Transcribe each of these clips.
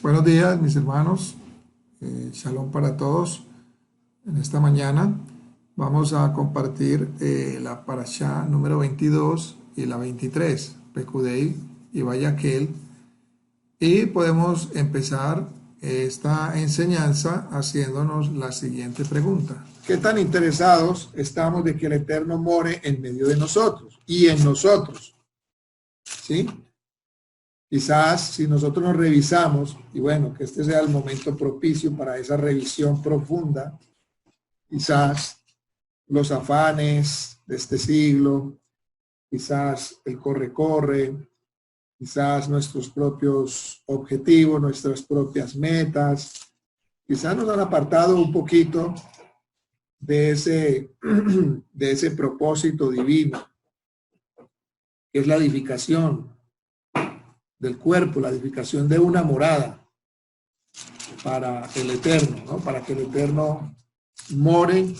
Buenos días, mis hermanos. Shalom para todos. En esta mañana vamos a compartir la parashá número 22 y la 23, Pekudei y Vayaquel. Y podemos empezar esta enseñanza haciéndonos la siguiente pregunta. ¿Qué tan interesados estamos de que el Eterno more en medio de nosotros y en nosotros? ¿Sí? Quizás si nosotros nos revisamos, y bueno, que este sea el momento propicio para esa revisión profunda, quizás los afanes de este siglo, quizás el corre-corre, quizás nuestros propios objetivos, nuestras propias metas, quizás nos han apartado un poquito de ese propósito divino, que es la edificación del cuerpo, la edificación de una morada para el Eterno, ¿no? Para que el Eterno more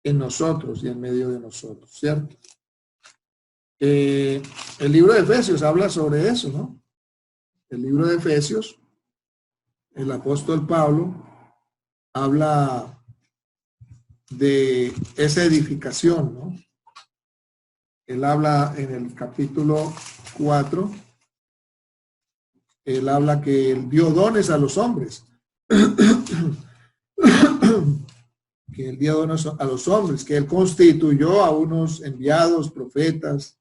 en nosotros y en medio de nosotros, ¿cierto? El libro de Efesios habla sobre eso, ¿no? El libro de Efesios, el apóstol Pablo habla de esa edificación, ¿no? Él habla en el capítulo 4, él habla que él dio dones a los hombres. Que él dio dones a los hombres, que él constituyó a unos enviados, profetas,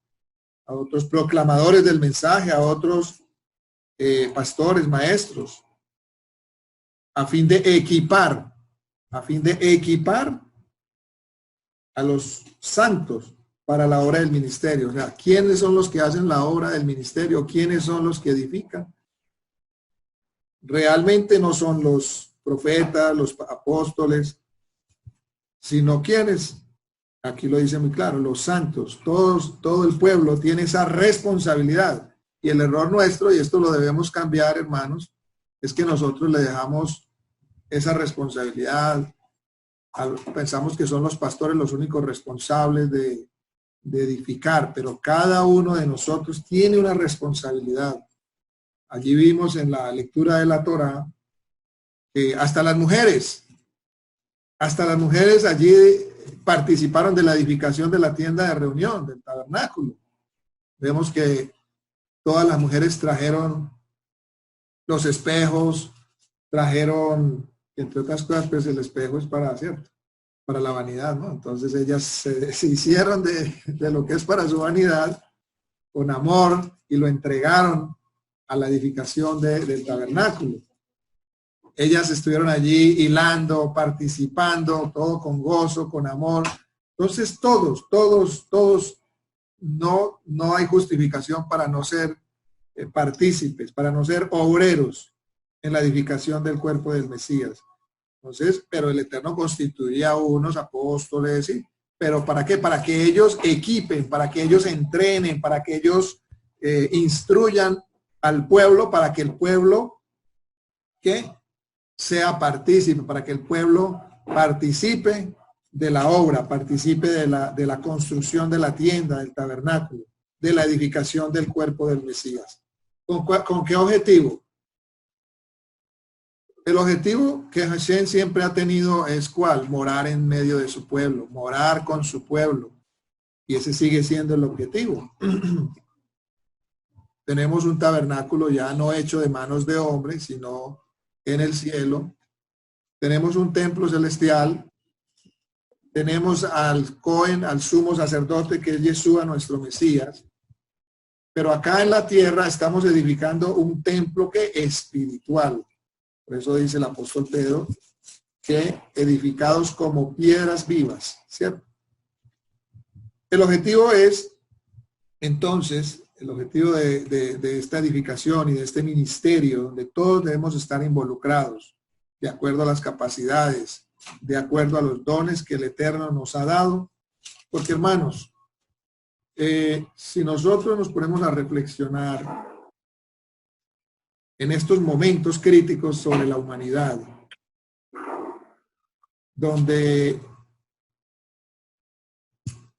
a otros proclamadores del mensaje, a otros pastores, maestros, a fin de equipar a los santos para la obra del ministerio. O sea, ¿quiénes son los que hacen la obra del ministerio? ¿Quiénes son los que edifican? Realmente no son los profetas, los apóstoles, sino quienes, aquí lo dice muy claro, los santos, todo el pueblo tiene esa responsabilidad. Y el error nuestro, y esto lo debemos cambiar, hermanos, es que nosotros le dejamos esa responsabilidad. Pensamos que son los pastores los únicos responsables de edificar, pero cada uno de nosotros tiene una responsabilidad. Allí vimos en la lectura de la Torá que hasta las mujeres allí participaron de la edificación de la tienda de reunión, del tabernáculo. Vemos que todas las mujeres trajeron los espejos, trajeron, entre otras cosas, pues el espejo es para la vanidad, ¿no? Entonces ellas se hicieron de lo que es para su vanidad, con amor, y lo entregaron a la edificación del tabernáculo. Ellas estuvieron allí hilando, participando, todo con gozo, con amor. Entonces todos, no hay justificación para no ser partícipes, para no ser obreros en la edificación del cuerpo del Mesías. Entonces, pero el Eterno constituía a unos apóstoles, ¿sí? ¿Pero para qué? Para que ellos equipen, para que ellos entrenen, para que ellos instruyan al pueblo, para que el pueblo sea partícipe, para que el pueblo participe de la obra, participe de la construcción de la tienda, del tabernáculo, de la edificación del cuerpo del Mesías. ¿Con qué objetivo? El objetivo que Hashem siempre ha tenido es ¿cuál? Morar en medio de su pueblo, morar con su pueblo. Y ese sigue siendo el objetivo. Tenemos un tabernáculo ya no hecho de manos de hombres, sino en el cielo. Tenemos un templo celestial. Tenemos al Cohen, al sumo sacerdote, que es Yeshua, nuestro Mesías. Pero acá en la tierra estamos edificando un templo que es espiritual. Por eso dice el apóstol Pedro que edificados como piedras vivas, ¿cierto? El objetivo es, entonces, el objetivo de esta edificación y de este ministerio, donde todos debemos estar involucrados, de acuerdo a las capacidades, de acuerdo a los dones que el Eterno nos ha dado. Porque, hermanos, si nosotros nos ponemos a reflexionar en estos momentos críticos sobre la humanidad, donde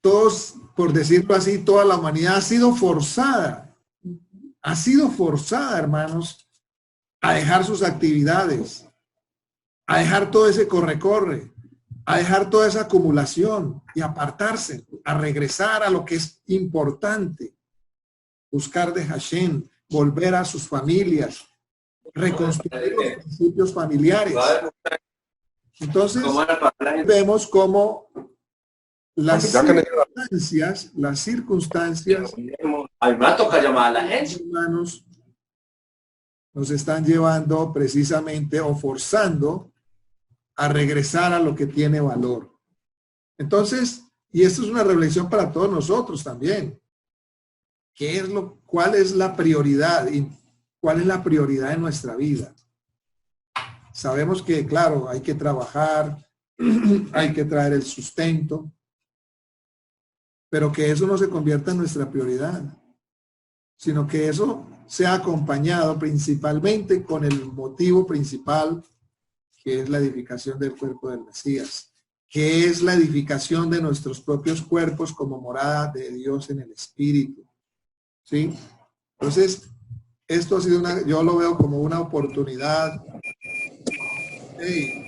todos, por decirlo así, toda la humanidad ha sido forzada, hermanos, a dejar sus actividades, a dejar todo ese corre-corre, a dejar toda esa acumulación y apartarse, a regresar a lo que es importante, buscar de Hashem, volver a sus familias, reconstruir los principios familiares. Entonces, vemos cómo las circunstancias, hermanos, nos están llevando precisamente o forzando a regresar a lo que tiene valor. Entonces, y esto es una reflexión para todos nosotros también. ¿Cuál es la prioridad y cuál es la prioridad en nuestra vida? Sabemos que, claro, hay que trabajar, hay que traer el sustento, pero que eso no se convierta en nuestra prioridad, sino que eso sea acompañado principalmente con el motivo principal, que es la edificación del cuerpo del Mesías, que es la edificación de nuestros propios cuerpos como morada de Dios en el Espíritu. ¿Sí? Entonces, esto ha sido yo lo veo como una oportunidad.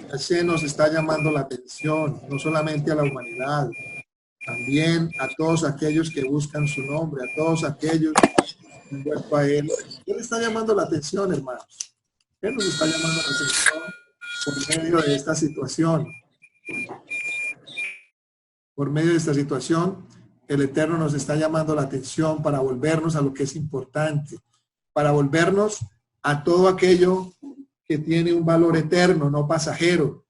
Hashem nos está llamando la atención, no solamente a la humanidad, también a todos aquellos que buscan su nombre, a todos aquellos que vuelven a Él. Él está llamando la atención, hermanos. Él nos está llamando la atención por medio de esta situación. Por medio de esta situación, el Eterno nos está llamando la atención para volvernos a lo que es importante, para volvernos a todo aquello que tiene un valor eterno, no pasajero.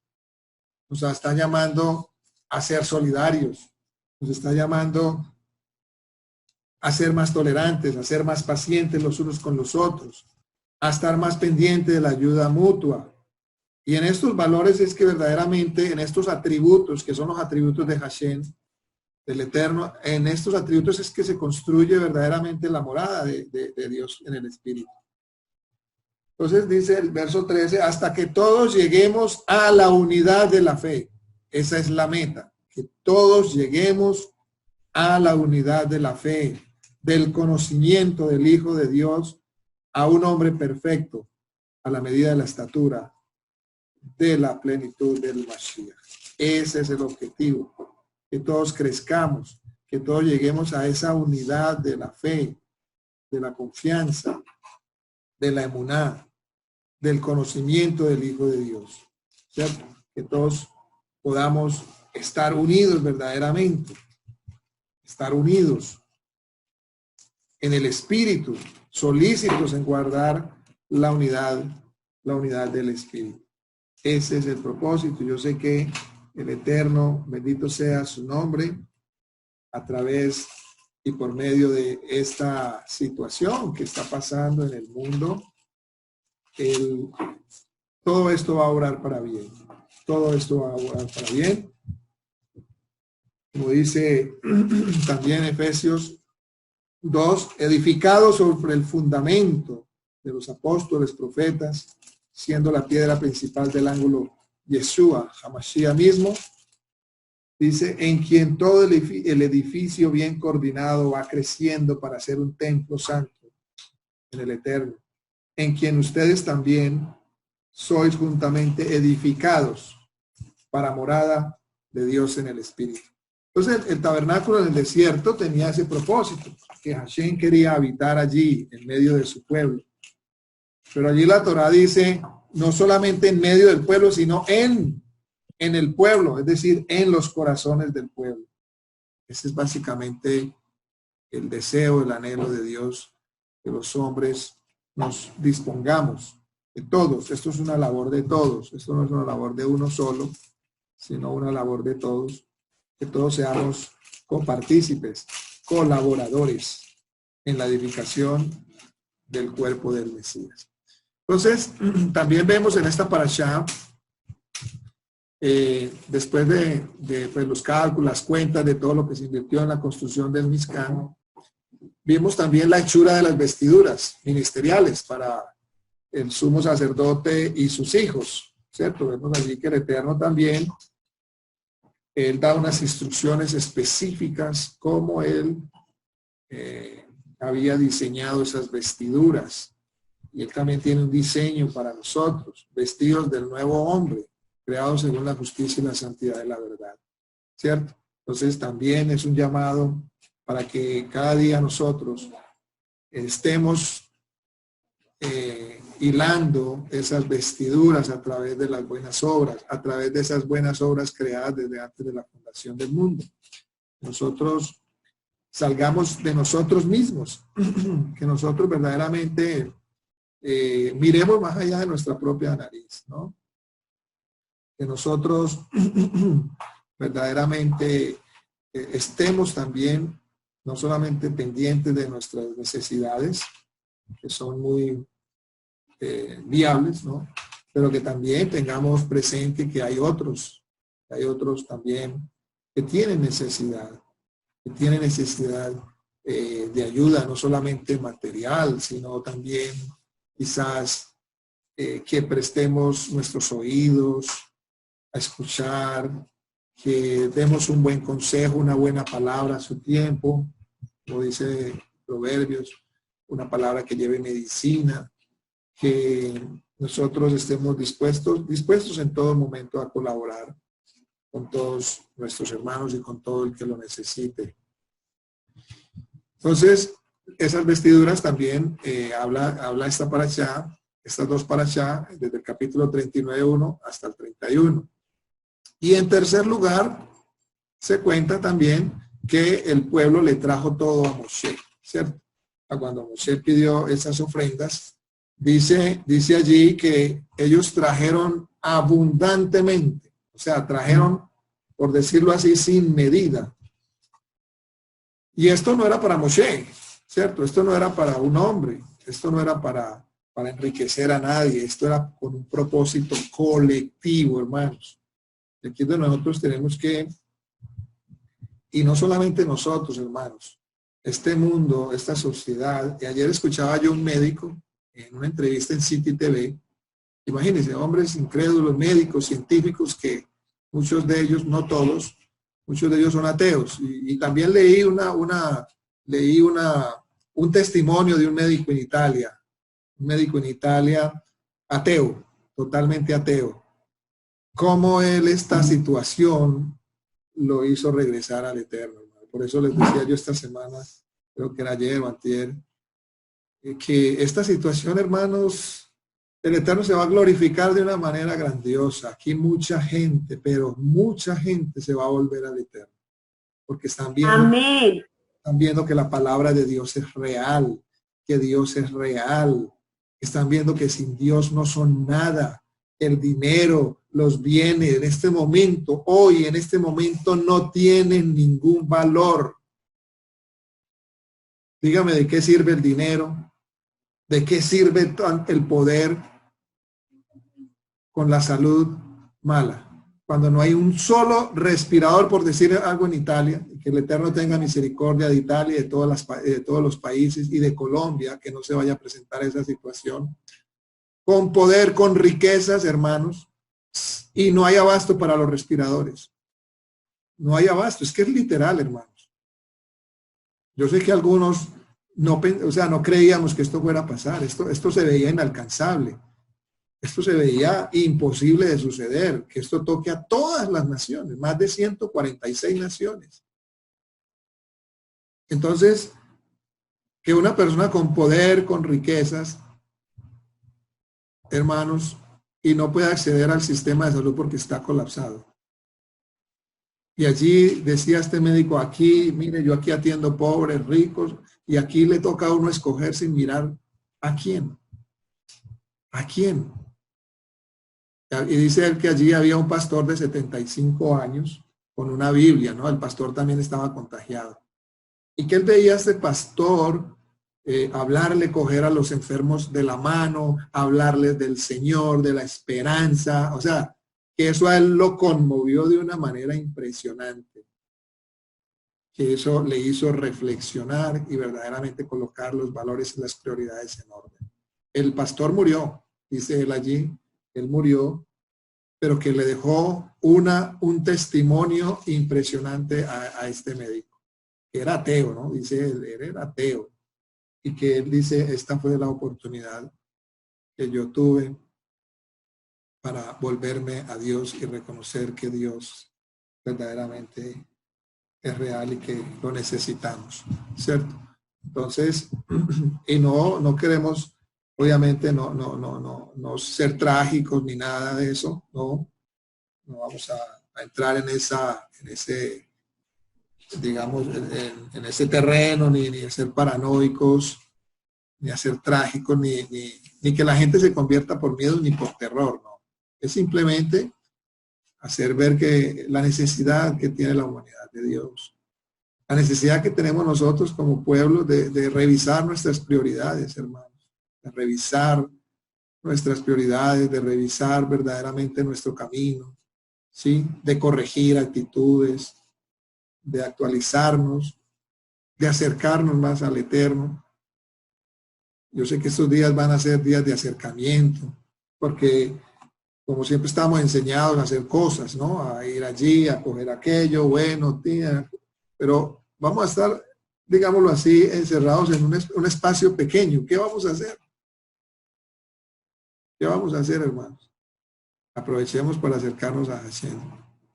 Nos está llamando a ser solidarios, nos está llamando a ser más tolerantes, a ser más pacientes los unos con los otros, a estar más pendientes de la ayuda mutua. Y en estos valores es que verdaderamente, en estos atributos, que son los atributos de Hashem, del Eterno, en estos atributos es que se construye verdaderamente la morada de Dios en el Espíritu. Entonces dice el verso 13, hasta que todos lleguemos a la unidad de la fe. Esa es la meta, que todos lleguemos a la unidad de la fe, del conocimiento del Hijo de Dios, a un hombre perfecto, a la medida de la estatura de la plenitud del Mashiach. Ese es el objetivo, que todos crezcamos, que todos lleguemos a esa unidad de la fe, de la confianza, de la emuná, del conocimiento del Hijo de Dios, ¿cierto? Que todos podamos estar unidos verdaderamente, estar unidos en el Espíritu, solícitos en guardar la unidad del Espíritu. Ese es el propósito. Yo sé que el Eterno, bendito sea su nombre, a través y por medio de esta situación que está pasando en el mundo, todo esto va a obrar para bien. Todo esto va a obrar para bien. Como dice también Efesios 2, edificado sobre el fundamento de los apóstoles, profetas, siendo la piedra principal del ángulo Yeshua, Hamashiach mismo, dice, en quien todo el edificio bien coordinado va creciendo para ser un templo santo en el Eterno, en quien ustedes también sois juntamente edificados para morada de Dios en el Espíritu. Entonces el tabernáculo en el desierto tenía ese propósito, que Hashem quería habitar allí en medio de su pueblo. Pero allí la Torá dice, no solamente en medio del pueblo, sino en el pueblo, es decir, en los corazones del pueblo. Ese es básicamente el deseo, el anhelo de Dios, que los hombres nos dispongamos de todos. Esto es una labor de todos. Esto no es una labor de uno solo, sino una labor de todos. Que todos seamos copartícipes, colaboradores en la edificación del cuerpo del Mesías. Entonces, también vemos en esta parashá, después de pues, los cálculos, las cuentas de todo lo que se invirtió en la construcción del Mishkan, vimos también la hechura de las vestiduras ministeriales para el sumo sacerdote y sus hijos, ¿cierto? Vemos allí que el Eterno también, Él da unas instrucciones específicas cómo Él había diseñado esas vestiduras. Y Él también tiene un diseño para nosotros, vestidos del nuevo hombre, creados según la justicia y la santidad de la verdad, ¿cierto? Entonces también es un llamado para que cada día nosotros estemos hilando esas vestiduras a través de las buenas obras, a través de esas buenas obras creadas desde antes de la fundación del mundo. Nosotros salgamos de nosotros mismos, que nosotros verdaderamente miremos más allá de nuestra propia nariz, ¿no? Que nosotros verdaderamente estemos también no solamente pendientes de nuestras necesidades, que son muy viables, ¿no? Pero que también tengamos presente que hay otros también que tienen necesidad de ayuda, no solamente material, sino también quizás que prestemos nuestros oídos a escuchar, que demos un buen consejo, una buena palabra a su tiempo, como dice Proverbios, una palabra que lleve medicina, que nosotros estemos dispuestos en todo momento a colaborar con todos nuestros hermanos y con todo el que lo necesite. Entonces, esas vestiduras también habla esta parashá, estas dos parashá, desde el capítulo 39.1 hasta el 31. Y en tercer lugar, se cuenta también que el pueblo le trajo todo a Moshe, ¿cierto? Cuando Moshe pidió esas ofrendas, dice allí que ellos trajeron abundantemente, o sea, trajeron, por decirlo así, sin medida. Y esto no era para Moshe, ¿cierto? Esto no era para un hombre, esto no era para enriquecer a nadie, esto era con un propósito colectivo, hermanos. Y aquí de nosotros tenemos que, y no solamente nosotros, hermanos, este mundo, esta sociedad, y ayer escuchaba yo un médico en una entrevista en City TV, imagínense, hombres incrédulos, médicos, científicos, que muchos de ellos, no todos, muchos de ellos son ateos. Y también leí un testimonio de un médico en Italia, ateo, totalmente ateo. Cómo él esta situación lo hizo regresar al Eterno. Por eso les decía yo esta semana, creo que era ayer o antier, que esta situación, hermanos, el Eterno se va a glorificar de una manera grandiosa. Aquí mucha gente, pero mucha gente se va a volver al Eterno. Porque están viendo que la palabra de Dios es real, que Dios es real. Están viendo que sin Dios no son nada. El dinero, los bienes, en este momento, hoy, en este momento, no tienen ningún valor. Dígame, ¿de qué sirve el dinero? ¿De qué sirve el poder con la salud mala? Cuando no hay un solo respirador, por decir algo en Italia, que el Eterno tenga misericordia de Italia y de todos los países y de Colombia, que no se vaya a presentar esa situación. Con poder, con riquezas, hermanos, y no hay abasto para los respiradores. No hay abasto, es que es literal, hermanos. Yo sé que algunos no creíamos que esto fuera a pasar, esto se veía inalcanzable. Esto se veía imposible de suceder, que esto toque a todas las naciones, más de 146 naciones. Entonces, que una persona con poder, con riquezas, hermanos, y no pueda acceder al sistema de salud porque está colapsado. Y allí decía este médico, aquí, mire, yo aquí atiendo pobres, ricos, y aquí le toca a uno escoger sin mirar a quién. ¿A quién? Y dice él que allí había un pastor de 75 años con una Biblia, ¿no? El pastor también estaba contagiado. Y que él veía a este pastor hablarle, coger a los enfermos de la mano, hablarles del Señor, de la esperanza. O sea, que eso a él lo conmovió de una manera impresionante. Que eso le hizo reflexionar y verdaderamente colocar los valores y las prioridades en orden. El pastor murió, dice él allí, él murió, pero que le dejó un testimonio impresionante a este médico, que era ateo, ¿no? Dice, él era ateo. Y que él dice, esta fue la oportunidad que yo tuve para volverme a Dios y reconocer que Dios verdaderamente es real y que lo necesitamos, ¿cierto? Entonces, y no queremos, obviamente, no ser trágicos ni nada de eso, no vamos a entrar en ese, digamos, en ese terreno, ni a ser paranoicos, ni a ser trágicos, ni que la gente se convierta por miedo ni por terror, no. Es simplemente hacer ver que la necesidad que tiene la humanidad de Dios, la necesidad que tenemos nosotros como pueblo de revisar nuestras prioridades, hermanos, de revisar nuestras prioridades, de revisar verdaderamente nuestro camino, ¿sí? De corregir actitudes, de actualizarnos, de acercarnos más al Eterno. Yo sé que estos días van a ser días de acercamiento, porque como siempre estamos enseñados a hacer cosas, ¿no? A ir allí, a coger aquello, bueno, tía, pero vamos a estar, digámoslo así, encerrados en un espacio pequeño. ¿Qué vamos a hacer? ¿Qué vamos a hacer, hermanos? Aprovechemos para acercarnos a Hashem.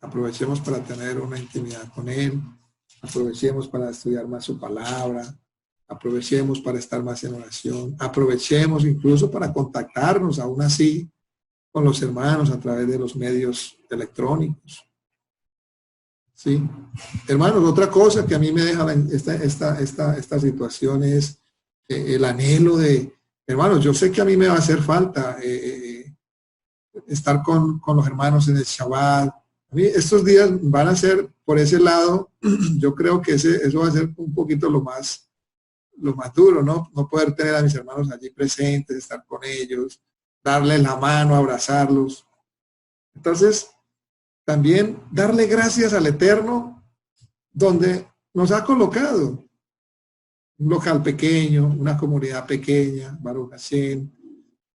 Aprovechemos para tener una intimidad con Él. Aprovechemos para estudiar más su palabra. Aprovechemos para estar más en oración. Aprovechemos incluso para contactarnos aún así con los hermanos a través de los medios electrónicos. ¿Sí? Hermanos, otra cosa que a mí me deja esta situación es el anhelo de, hermanos, yo sé que a mí me va a hacer falta estar con los hermanos en el Shabbat. A mí estos días van a ser, por ese lado, yo creo que eso va a ser un poquito lo más duro, ¿no? No poder tener a mis hermanos allí presentes, estar con ellos, darles la mano, abrazarlos. Entonces, también darle gracias al Eterno donde nos ha colocado. Un local pequeño, una comunidad pequeña, Baruch Hashem,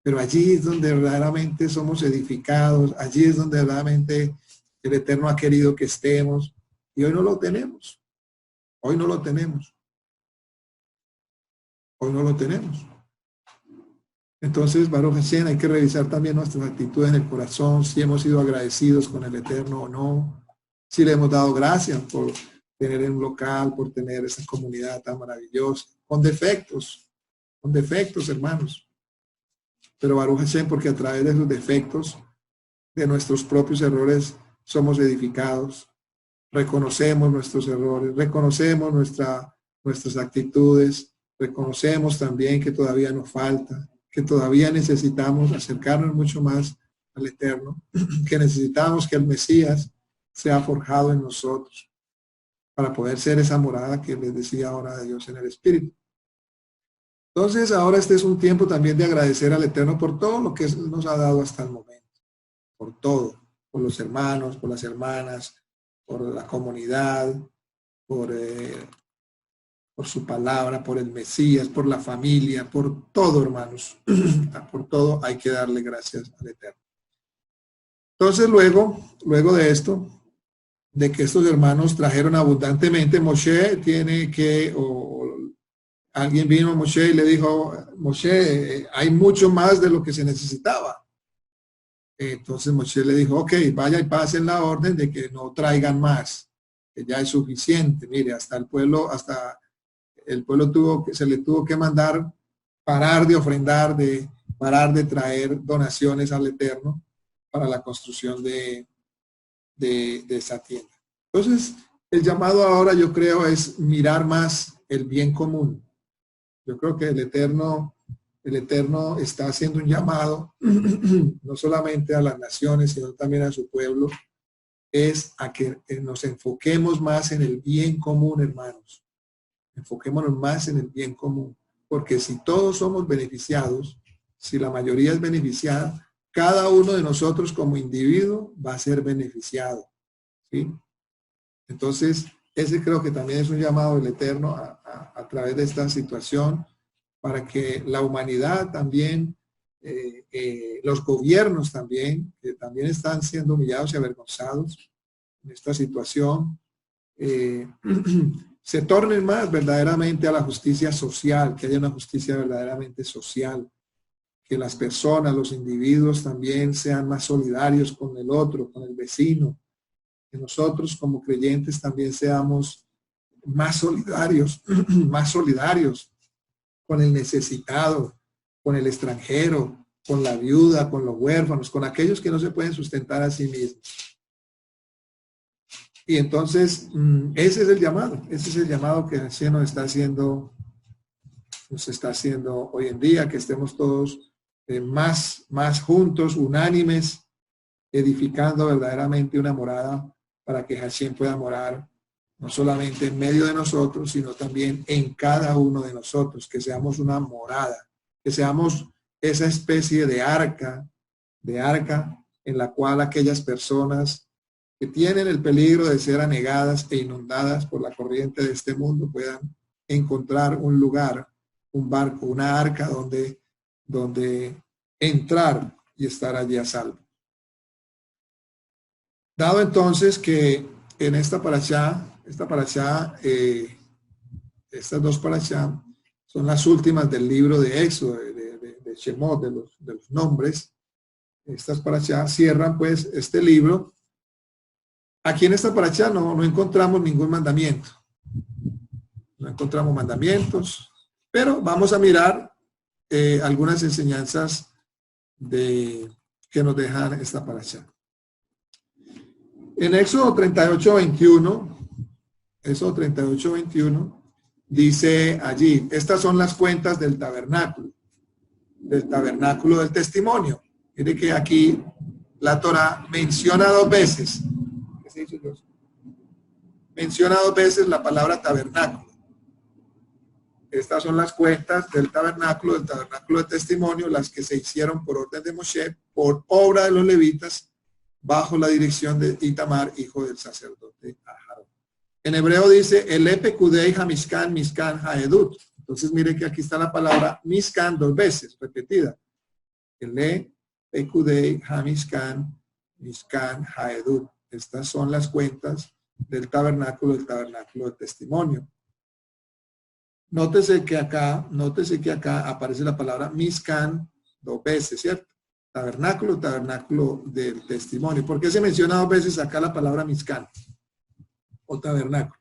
pero allí es donde verdaderamente somos edificados, allí es donde verdaderamente el Eterno ha querido que estemos, y hoy no lo tenemos, hoy no lo tenemos, hoy no lo tenemos. Entonces, Baruch Hashem, hay que revisar también nuestras actitudes en el corazón, si hemos sido agradecidos con el Eterno o no, si le hemos dado gracias por tener un local, por tener esa comunidad tan maravillosa, con defectos, hermanos. Pero Baruch Hashem, porque a través de esos defectos, de nuestros propios errores, somos edificados, reconocemos nuestros errores, reconocemos nuestras actitudes, reconocemos también que todavía nos falta, que todavía necesitamos acercarnos mucho más al Eterno, que necesitamos que el Mesías sea forjado en nosotros para poder ser esa morada que les decía ahora de Dios en el Espíritu. Entonces, ahora este es un tiempo también de agradecer al Eterno por todo lo que nos ha dado hasta el momento, por todo, por los hermanos, por las hermanas, por la comunidad, por su palabra, por el Mesías, por la familia, por todo, hermanos. Por todo hay que darle gracias al Eterno. Entonces, luego de esto, de que estos hermanos trajeron abundantemente, Moshe tiene que, alguien vino a Moshe y le dijo, Moshe, hay mucho más de lo que se necesitaba. Entonces Moshe le dijo, ok, vaya y pasen la orden de que no traigan más, que ya es suficiente. Mire, hasta el pueblo se le tuvo que mandar parar de ofrendar, parar de traer donaciones al Eterno para la construcción de esa tienda. Entonces, el llamado ahora, yo creo, es mirar más el bien común. Yo creo que el Eterno está haciendo un llamado, no solamente a las naciones, sino también a su pueblo, es a que nos enfoquemos más en el bien común, hermanos. Enfoquémonos más en el bien común, porque si todos somos beneficiados, si la mayoría es beneficiada, cada uno de nosotros como individuo va a ser beneficiado, ¿sí? Entonces, ese creo que también es un llamado del Eterno a través de esta situación, para que la humanidad también, los gobiernos también, que también están siendo humillados y avergonzados en esta situación, se tornen más verdaderamente a la justicia social, que haya una justicia verdaderamente social, que las personas, los individuos también sean más solidarios con el otro, con el vecino, que nosotros como creyentes también seamos más solidarios, más solidarios con el necesitado, con el extranjero, con la viuda, con los huérfanos, con aquellos que no se pueden sustentar a sí mismos. Y entonces, ese es el llamado que Hashem nos está haciendo hoy en día, que estemos todos más juntos, unánimes, edificando verdaderamente una morada para que Hashem pueda morar no solamente en medio de nosotros, sino también en cada uno de nosotros, que seamos una morada, que seamos esa especie de arca en la cual aquellas personas que tienen el peligro de ser anegadas e inundadas por la corriente de este mundo puedan encontrar un lugar, un barco, una arca donde entrar y estar allí a salvo. Dado entonces que en estas dos parashá son las últimas del libro de Éxodo, de Shemot, de los nombres. Estas parashá cierran pues este libro. Aquí en esta parashá no encontramos ningún mandamiento. No encontramos mandamientos, pero vamos a mirar algunas enseñanzas que nos dejan esta parashá. En Éxodo 38:21, dice allí, estas son las cuentas del tabernáculo del testimonio. Mire que aquí la Torá menciona dos veces. ¿Qué se dice, Dios? Menciona dos veces la palabra tabernáculo. Estas son las cuentas del tabernáculo de testimonio, las que se hicieron por orden de Moshe, por obra de los levitas, bajo la dirección de Itamar, hijo del sacerdote Aharón. En hebreo dice, el epekudei hamiskan, miskan haedut. Entonces mire que aquí está la palabra miskan dos veces, repetida. El epekudei hamiskan, miskan haedut. Estas son las cuentas del tabernáculo de testimonio. Nótese que acá aparece la palabra miskan dos veces, ¿cierto? Tabernáculo del testimonio. ¿Por qué se menciona dos veces acá la palabra miskan o tabernáculo?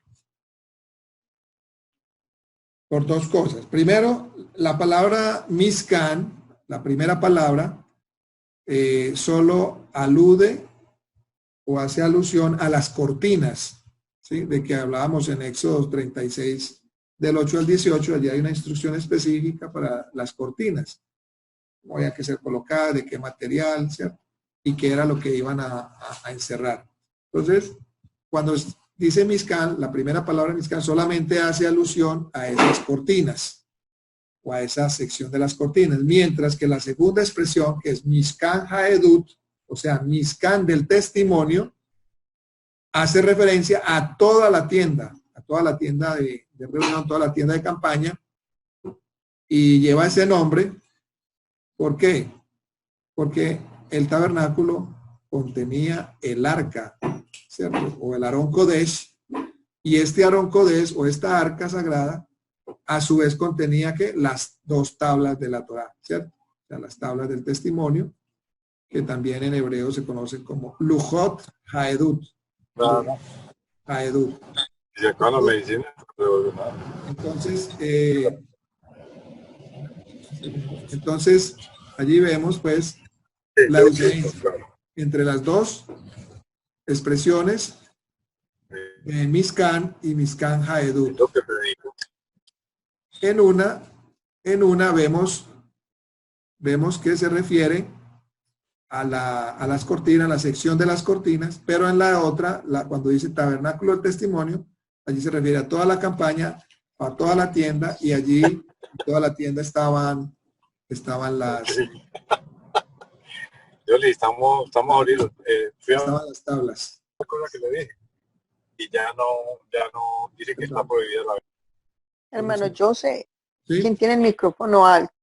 Por dos cosas. Primero, la palabra miskan, la primera palabra, solo alude o hace alusión a las cortinas, ¿sí? De que hablábamos en Éxodo 36, del 8 al 18. Allí hay una instrucción específica para las cortinas. Cómo había que ser colocadas, de qué material, ¿cierto? Y qué era lo que iban a encerrar. Entonces, cuando dice miskan, la primera palabra miskan solamente hace alusión a esas cortinas o a esa sección de las cortinas, mientras que la segunda expresión, que es miskan haedut, o sea, miskan del testimonio, hace referencia a toda la tienda de reunión, toda la tienda de campaña, y lleva ese nombre. ¿Por qué? Porque el tabernáculo contenía el arca, ¿cierto? O el Arón Kodesh, y este Arón Kodesh o esta arca sagrada, a su vez contenía que las dos tablas de la Torá, ¿cierto? O sea, las tablas del testimonio, que también en hebreo se conocen como Lujot Haedut. Claro. Haedut. Y acá la medicina. Entonces, allí vemos pues la diferencia entre las dos expresiones, miskan y miskan haedut. En una vemos que se refiere a las cortinas, la sección de las cortinas, pero en la otra, cuando dice tabernáculo del testimonio, allí se refiere a toda la campaña, a toda la tienda, y allí en toda la tienda estaban las... Yoli, estamos ahorita. Estaban las tablas. Cosa que le dije. Y ya no, dice que está prohibida la... Hermano, yo sé. ¿Sí? ¿Quién tiene el micrófono alto?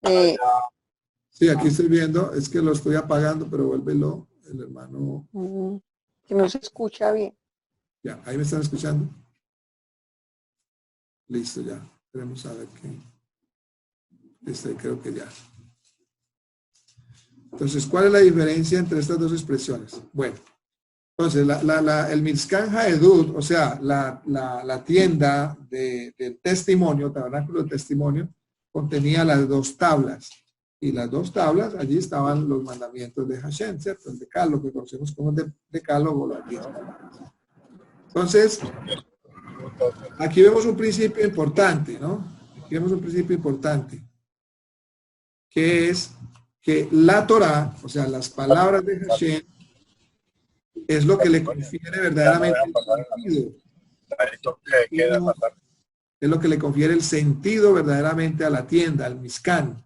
Sí, aquí estoy viendo, es que lo estoy apagando, pero vuélvelo, el hermano. Que no se escucha bien. Ya, ahí me están escuchando. Listo, ya. Queremos saber qué. Creo que ya. Entonces, ¿cuál es la diferencia entre estas dos expresiones? Bueno, entonces, el Mizkan Haedut, o sea, la tienda del testimonio, tabernáculo de testimonio, contenía las dos tablas. Y las dos tablas, allí estaban los mandamientos de Hashem, ¿cierto? El decálogo, que conocemos como decálogo, los 10 palabras. Entonces, aquí vemos un principio importante, ¿no? Aquí vemos un principio importante, que es que la Torah, o sea, las palabras de Hashem, es lo que le confiere verdaderamente el sentido. Es lo que le confiere el sentido verdaderamente a la tienda, al Mizkan.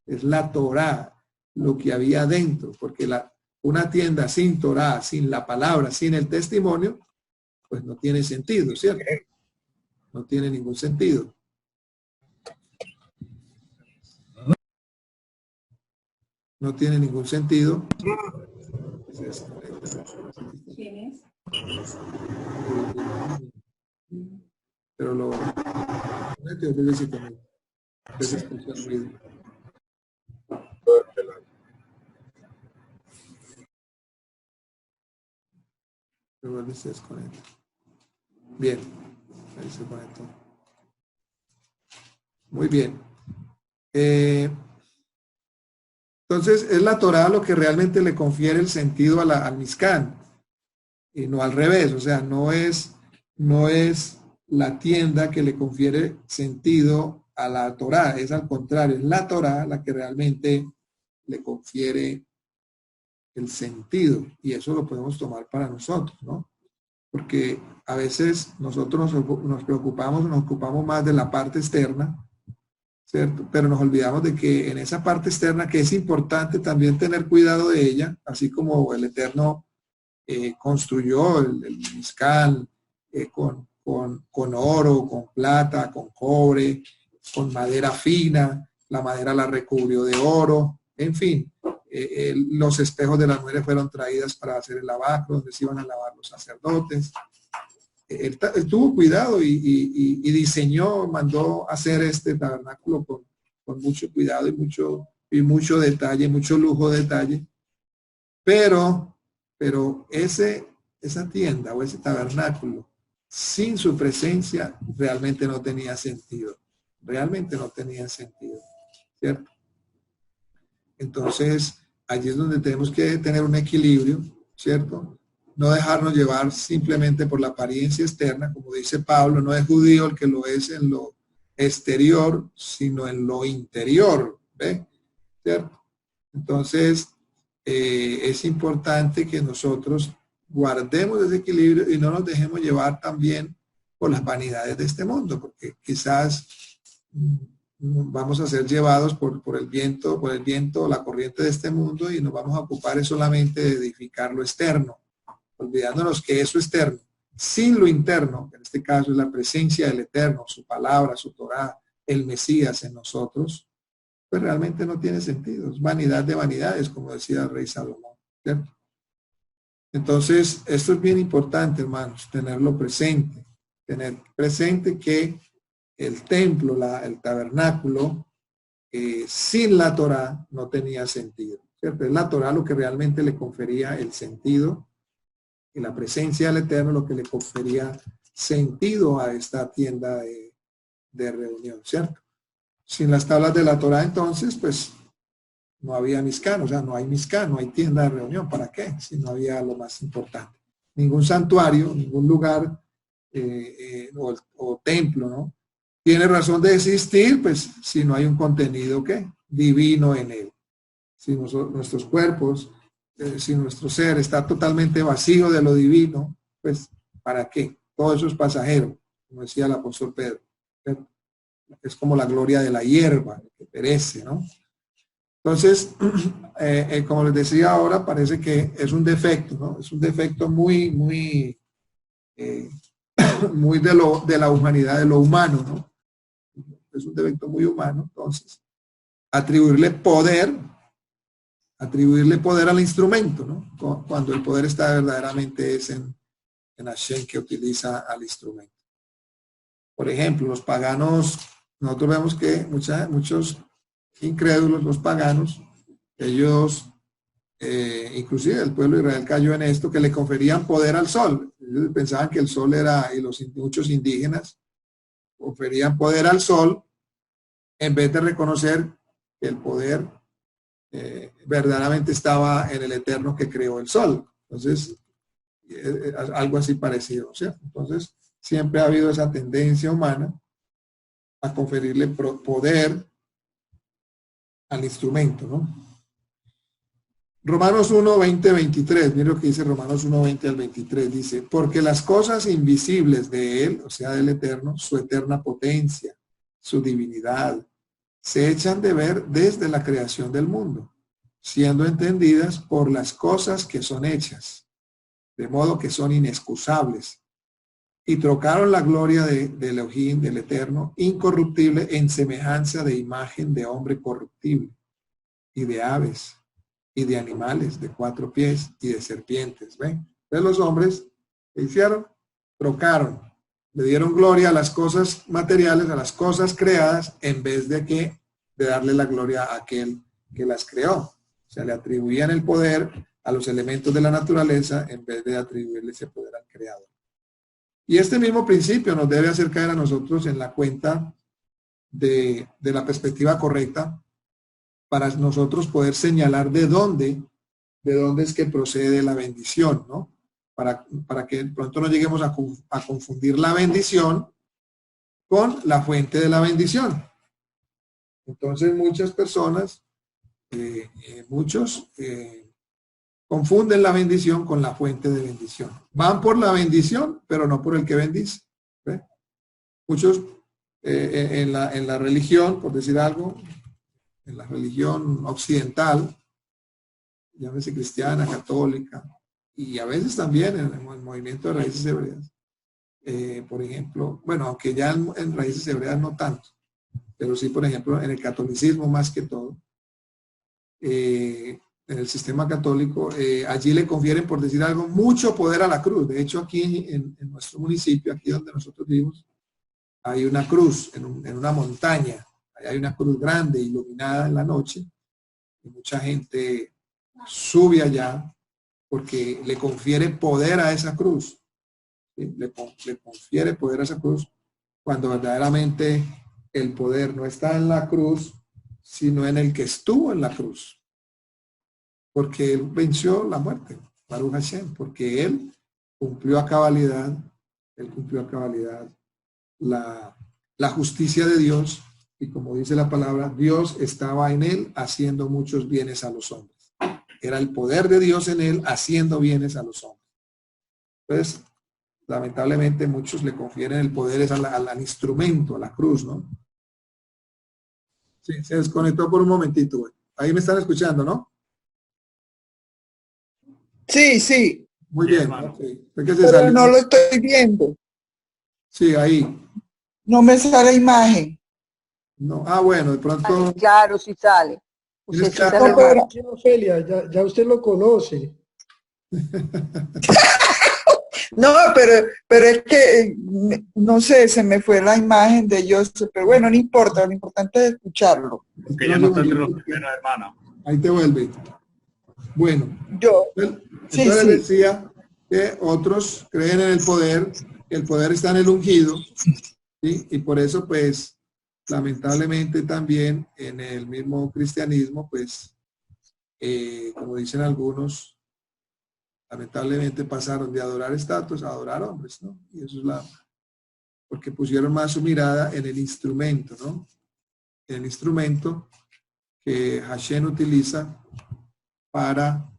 Es la Torah, lo que había dentro, porque una tienda sin Torah, sin la palabra, sin el testimonio, pues no tiene sentido, ¿cierto? No tiene ningún sentido. No tiene ningún sentido. ¿Quién es? Pero lo... Bien, ahí se conectó. Muy bien. Entonces, es la Torah lo que realmente le confiere el sentido al Mizkan, y no al revés. O sea, no es la tienda que le confiere sentido a la Torah, es al contrario, es la Torah la que realmente le confiere el sentido, y eso lo podemos tomar para nosotros, ¿no? Porque a veces nosotros nos preocupamos, nos ocupamos más de la parte externa, ¿cierto? Pero nos olvidamos de que en esa parte externa, que es importante también tener cuidado de ella, así como el Eterno construyó el Mizkan con oro, con plata, con cobre, con madera fina, la madera la recubrió de oro, en fin. Los espejos de las mujeres fueron traídas para hacer el lavacro, donde se iban a lavar los sacerdotes. Él tuvo cuidado y diseñó, mandó hacer este tabernáculo con mucho cuidado y mucho detalle, mucho lujo de detalle. Pero esa tienda o ese tabernáculo, sin su presencia, realmente no tenía sentido. Realmente no tenía sentido, ¿cierto? Entonces, allí es donde tenemos que tener un equilibrio, ¿cierto? No dejarnos llevar simplemente por la apariencia externa, como dice Pablo, no es judío el que lo es en lo exterior, sino en lo interior, ¿ve? ¿Cierto? Entonces, es importante que nosotros guardemos ese equilibrio y no nos dejemos llevar también por las vanidades de este mundo, porque quizás vamos a ser llevados por el viento, la corriente de este mundo, y nos vamos a ocupar solamente de edificar lo externo, olvidándonos que eso externo, sin lo interno, que en este caso es la presencia del Eterno, su palabra, su Torah, el Mesías en nosotros, pues realmente no tiene sentido. Es vanidad de vanidades, como decía el rey Salomón, ¿cierto? Entonces, esto es bien importante, hermanos, tenerlo presente, tener presente que el templo, el tabernáculo, sin la Torah no tenía sentido, ¿cierto? Es la Torah lo que realmente le confería el sentido, y la presencia del Eterno lo que le confería sentido a esta tienda de reunión, ¿cierto? Sin las tablas de la Torah, entonces, pues, no había Mizkan, o sea, no hay Mizkan, no hay tienda de reunión. ¿Para qué? Si no había lo más importante. Ningún santuario, ningún lugar o templo, ¿no? Tiene razón de existir, pues, si no hay un contenido, ¿qué? Divino en él. Si nuestros cuerpos, si nuestro ser está totalmente vacío de lo divino, pues, ¿para qué? Todo eso es pasajero, como decía el apóstol Pedro, ¿cierto? Es como la gloria de la hierba que perece, ¿no? Entonces, como les decía ahora, parece que es un defecto, ¿no? Es un defecto muy, muy, muy de la humanidad, de lo humano, ¿no? Es un defecto muy humano. Entonces, atribuirle poder al instrumento, ¿no? Cuando el poder está verdaderamente es en Hashem, que utiliza al instrumento. Por ejemplo, los paganos, nosotros vemos que muchos incrédulos, los paganos, ellos inclusive el pueblo de Israel cayó en esto, que le conferían poder al sol. Ellos pensaban que el sol era, y muchos indígenas conferían poder al sol en vez de reconocer que el poder verdaderamente estaba en el Eterno que creó el sol. Entonces, algo así parecido, ¿cierto? Entonces, siempre ha habido esa tendencia humana a conferirle poder al instrumento, ¿no? Romanos 1, 20, 23, mira lo que dice Romanos 1, 20 al 23, dice, porque las cosas invisibles de Él, o sea, del Eterno, su eterna potencia, su divinidad, se echan de ver desde la creación del mundo, siendo entendidas por las cosas que son hechas, de modo que son inexcusables, y trocaron la gloria de Elohim, del Eterno, incorruptible, en semejanza de imagen de hombre corruptible, y de aves, y de animales de 4 pies, y de serpientes. ¿Ven? Entonces los hombres, ¿qué hicieron? Trocaron, le dieron gloria a las cosas materiales, a las cosas creadas, en vez de darle la gloria a aquel que las creó. O sea, le atribuían el poder a los elementos de la naturaleza en vez de atribuirle ese poder al creador. Y este mismo principio nos debe hacer caer a nosotros en la cuenta de la perspectiva correcta para nosotros poder señalar de dónde es que procede la bendición, ¿no? Para que pronto no lleguemos a confundir la bendición con la fuente de la bendición. Entonces muchas personas, muchos confunden la bendición con la fuente de bendición. Van por la bendición, pero no por el que bendice. ¿Ve? Muchos en la religión, por decir algo, en la religión occidental, llámese cristiana, católica, y a veces también en el movimiento de raíces hebreas. Por ejemplo, bueno, aunque ya en raíces hebreas no tanto, pero sí, por ejemplo, en el catolicismo más que todo, en el sistema católico, allí le confieren, por decir algo, mucho poder a la cruz. De hecho, aquí en nuestro municipio, aquí donde nosotros vivimos, hay una cruz en una montaña. Hay una cruz grande iluminada en la noche y mucha gente sube allá porque le confiere poder a esa cruz. ¿Sí? Le confiere poder a esa cruz cuando verdaderamente el poder no está en la cruz, sino en el que estuvo en la cruz. Porque él venció la muerte, Baruch Hashem, porque él cumplió a cabalidad, la justicia de Dios. Y como dice la palabra, Dios estaba en él haciendo muchos bienes a los hombres. Era el poder de Dios en él haciendo bienes a los hombres. Entonces, lamentablemente muchos le confieren el poder al instrumento, a la cruz, ¿no? Sí, se desconectó por un momentito. Güey. Ahí me están escuchando, ¿no? Sí, sí. Muy bien. Okay. Pero no lo estoy viendo. Sí, ahí. No me sale imagen. No, bueno, de pronto. Ay, claro, sí sale. Usted sí sale. Ofelia, ya usted lo conoce. No, pero es que, no sé, se me fue la imagen de Joseph, pero bueno, no importa, lo importante es escucharlo. Porque ya no está entre los primeros, hermano. Ahí te vuelve. Bueno, entonces decía que otros creen en el poder, que el poder está en el ungido, ¿sí? Y por eso, pues, lamentablemente también en el mismo cristianismo, pues, como dicen algunos, lamentablemente pasaron de adorar estatuas a adorar hombres, ¿no? Y eso es porque pusieron más su mirada en el instrumento, ¿no? En el instrumento que Hashem utiliza para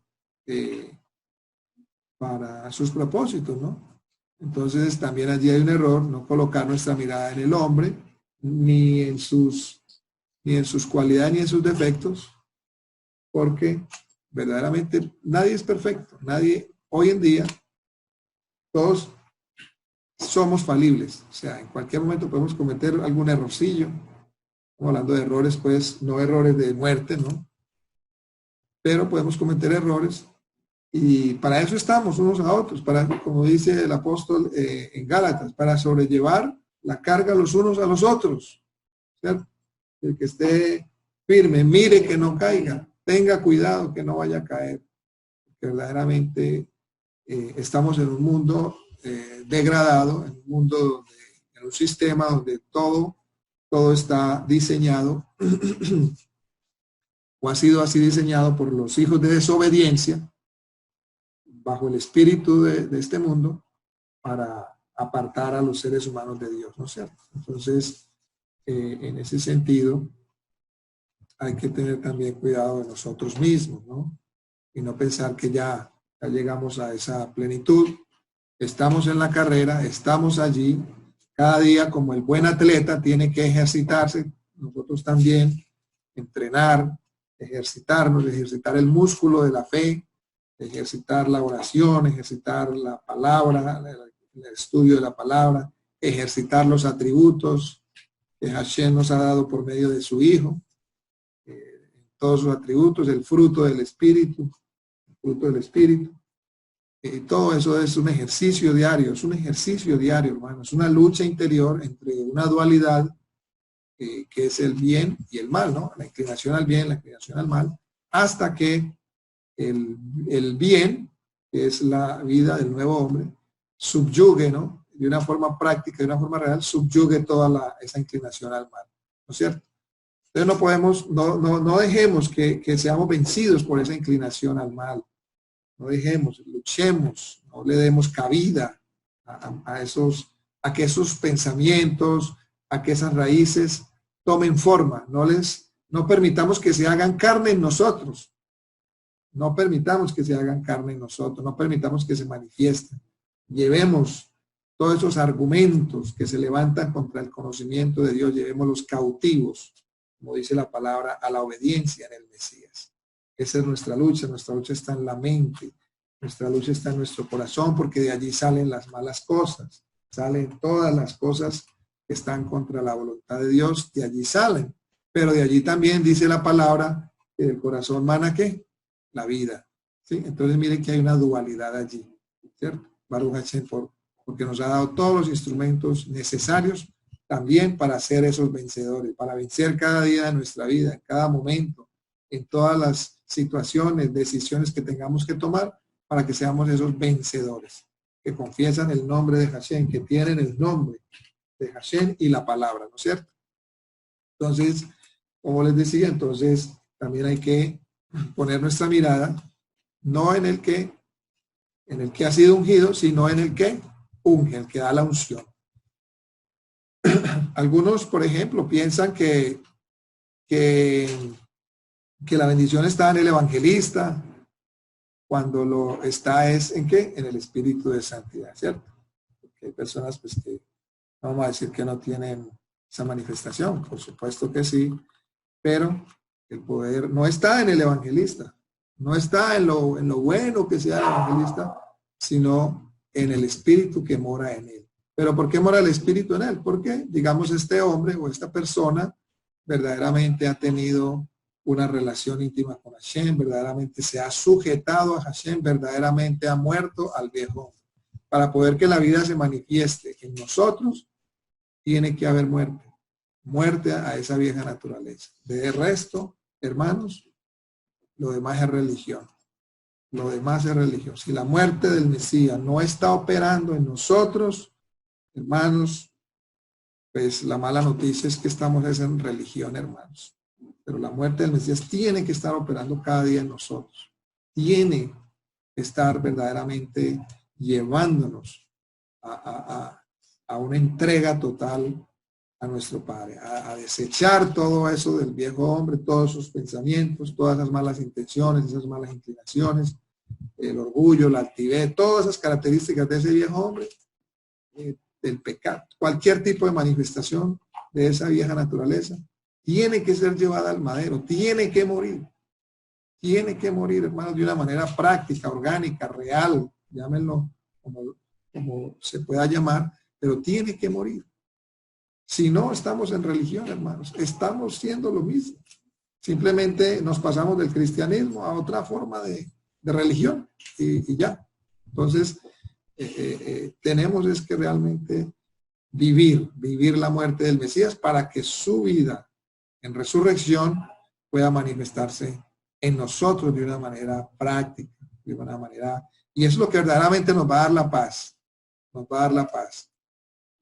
sus propósitos, ¿no? Entonces también allí hay un error, no colocar nuestra mirada en el hombre, ni en sus cualidades ni en sus defectos, porque verdaderamente nadie es perfecto, nadie, hoy en día, todos somos falibles, o sea, en cualquier momento podemos cometer algún errorcillo, estamos hablando de errores, pues, no errores de muerte, ¿no? Pero podemos cometer errores y para eso estamos unos a otros, para, como dice el apóstol en Gálatas, para sobrellevar la carga los unos a los otros, ¿cierto? El que esté firme, mire que no caiga, tenga cuidado que no vaya a caer. que verdaderamente estamos en un mundo degradado, en un mundo donde, en un sistema donde todo está diseñado o ha sido así diseñado por los hijos de desobediencia bajo el espíritu de este mundo para apartar a los seres humanos de Dios, ¿no es cierto? Entonces, en ese sentido, hay que tener también cuidado de nosotros mismos, ¿no? Y no pensar que ya llegamos a esa plenitud. Estamos en la carrera, estamos allí. Cada día, como el buen atleta, tiene que ejercitarse. Nosotros también, entrenar, ejercitarnos, ejercitar el músculo de la fe, ejercitar la oración, ejercitar la palabra, el estudio de la palabra, ejercitar los atributos que Hashem nos ha dado por medio de su Hijo, todos sus atributos, el fruto del Espíritu, todo eso es un ejercicio diario, hermano, es una lucha interior entre una dualidad que es el bien y el mal, ¿no? La inclinación al bien, la inclinación al mal, hasta que el bien, que es la vida del nuevo hombre, subyugue, ¿no? De una forma práctica, de una forma real, subyugue toda esa inclinación al mal, ¿no es cierto? Entonces no podemos, no dejemos que seamos vencidos por esa inclinación al mal. No dejemos, luchemos, no le demos cabida a que esos pensamientos, a que esas raíces tomen forma. No permitamos que se hagan carne en nosotros. No permitamos que se hagan carne en nosotros. No permitamos que se manifiesten. Llevemos todos esos argumentos que se levantan contra el conocimiento de Dios, llevémoslos cautivos, como dice la palabra, a la obediencia en el Mesías. Esa es nuestra lucha está en la mente, nuestra lucha está en nuestro corazón, porque de allí salen las malas cosas, salen todas las cosas que están contra la voluntad de Dios, de allí salen, pero de allí también dice la palabra que del corazón mana ¿qué? La vida, ¿sí? Entonces miren que hay una dualidad allí, ¿cierto? Baruch Hashem, porque nos ha dado todos los instrumentos necesarios también para ser esos vencedores, para vencer cada día de nuestra vida, en cada momento, en todas las situaciones, decisiones que tengamos que tomar, para que seamos esos vencedores, que confiesan el nombre de Hashem, que tienen el nombre de Hashem y la palabra, ¿no es cierto? Entonces, como les decía, también hay que poner nuestra mirada, no en el que ha sido ungido, sino en el que unge, el que da la unción. Algunos, por ejemplo, piensan que la bendición está en el evangelista, cuando lo está es en ¿qué? En el espíritu de santidad, ¿cierto? Porque hay personas pues que no vamos a decir que no tienen esa manifestación, por supuesto que sí, pero el poder no está en el evangelista, no está en lo bueno que sea el evangelista, sino en el espíritu que mora en él. ¿Pero por qué mora el espíritu en él? Porque, digamos, este hombre o esta persona verdaderamente ha tenido una relación íntima con Hashem, verdaderamente se ha sujetado a Hashem, verdaderamente ha muerto al viejo hombre. Para poder que la vida se manifieste en nosotros, tiene que haber muerte a esa vieja naturaleza. De resto, hermanos, lo demás es religión. Lo demás es religión. Si la muerte del Mesías no está operando en nosotros, hermanos, pues la mala noticia es que estamos en religión, hermanos. Pero la muerte del Mesías tiene que estar operando cada día en nosotros. Tiene que estar verdaderamente llevándonos a una entrega total a nuestro Padre, a desechar todo eso del viejo hombre, todos sus pensamientos, todas esas malas intenciones, esas malas inclinaciones, el orgullo, la altivez, todas esas características de ese viejo hombre, del pecado, cualquier tipo de manifestación de esa vieja naturaleza, tiene que ser llevada al madero, tiene que morir, hermanos, de una manera práctica, orgánica, real, llámenlo como se pueda llamar, pero tiene que morir. Si no, estamos en religión, hermanos, estamos siendo lo mismo. Simplemente nos pasamos del cristianismo a otra forma de religión y ya. Entonces, tenemos es que realmente vivir la muerte del Mesías para que su vida en resurrección pueda manifestarse en nosotros de una manera práctica, de una manera. Y eso es lo que verdaderamente nos va a dar la paz. Nos va a dar la paz.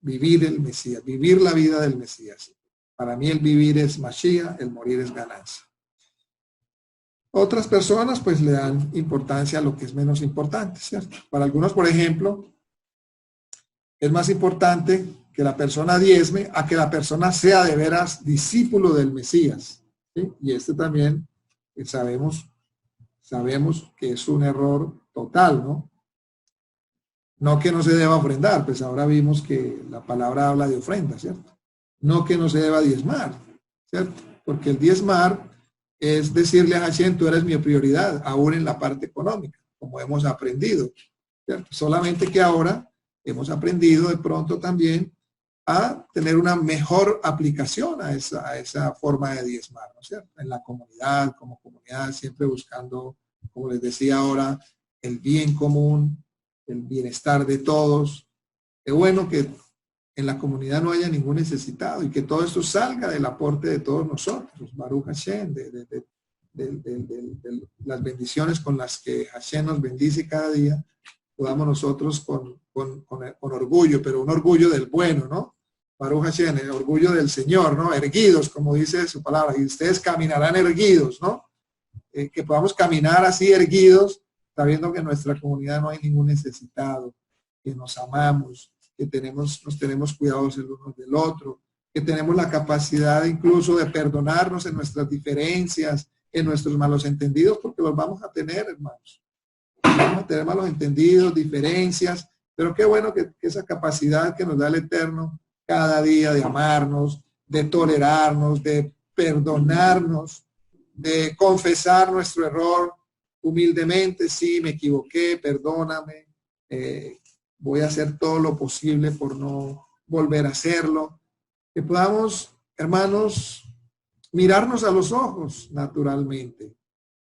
Vivir el Mesías, vivir la vida del Mesías. Para mí el vivir es Mashiach, el morir es ganancia. Otras personas pues le dan importancia a lo que es menos importante, ¿cierto? Para algunos, por ejemplo, es más importante que la persona diezme a que la persona sea de veras discípulo del Mesías, ¿sí? Y este también sabemos que es un error total, ¿no? No que no se deba ofrendar, pues ahora vimos que la palabra habla de ofrenda, ¿cierto? No que no se deba diezmar, ¿cierto? Porque el diezmar es decirle a Hashem, tú eres mi prioridad, aún en la parte económica, como hemos aprendido, ¿cierto? Solamente que ahora hemos aprendido de pronto también a tener una mejor aplicación a esa forma de diezmar, ¿no es cierto? En la comunidad, como comunidad, siempre buscando, como les decía ahora, el bien común, el bienestar de todos. Es bueno que en la comunidad no haya ningún necesitado y que todo esto salga del aporte de todos nosotros, Baruch Hashem, de las bendiciones con las que Hashem nos bendice cada día, podamos nosotros con orgullo, pero un orgullo del bueno, ¿no? Baruch Hashem, el orgullo del Señor, ¿no? Erguidos, como dice su palabra, y ustedes caminarán erguidos, ¿no? Que podamos caminar así erguidos, sabiendo que en nuestra comunidad no hay ningún necesitado, que nos amamos, que nos tenemos cuidados el uno del otro, que tenemos la capacidad incluso de perdonarnos en nuestras diferencias, en nuestros malos entendidos, porque los vamos a tener, hermanos. Vamos a tener malos entendidos, diferencias, pero qué bueno que esa capacidad que nos da el Eterno cada día de amarnos, de tolerarnos, de perdonarnos, de confesar nuestro error humildemente, sí, me equivoqué, perdóname, voy a hacer todo lo posible por no volver a hacerlo. Que podamos, hermanos, mirarnos a los ojos naturalmente.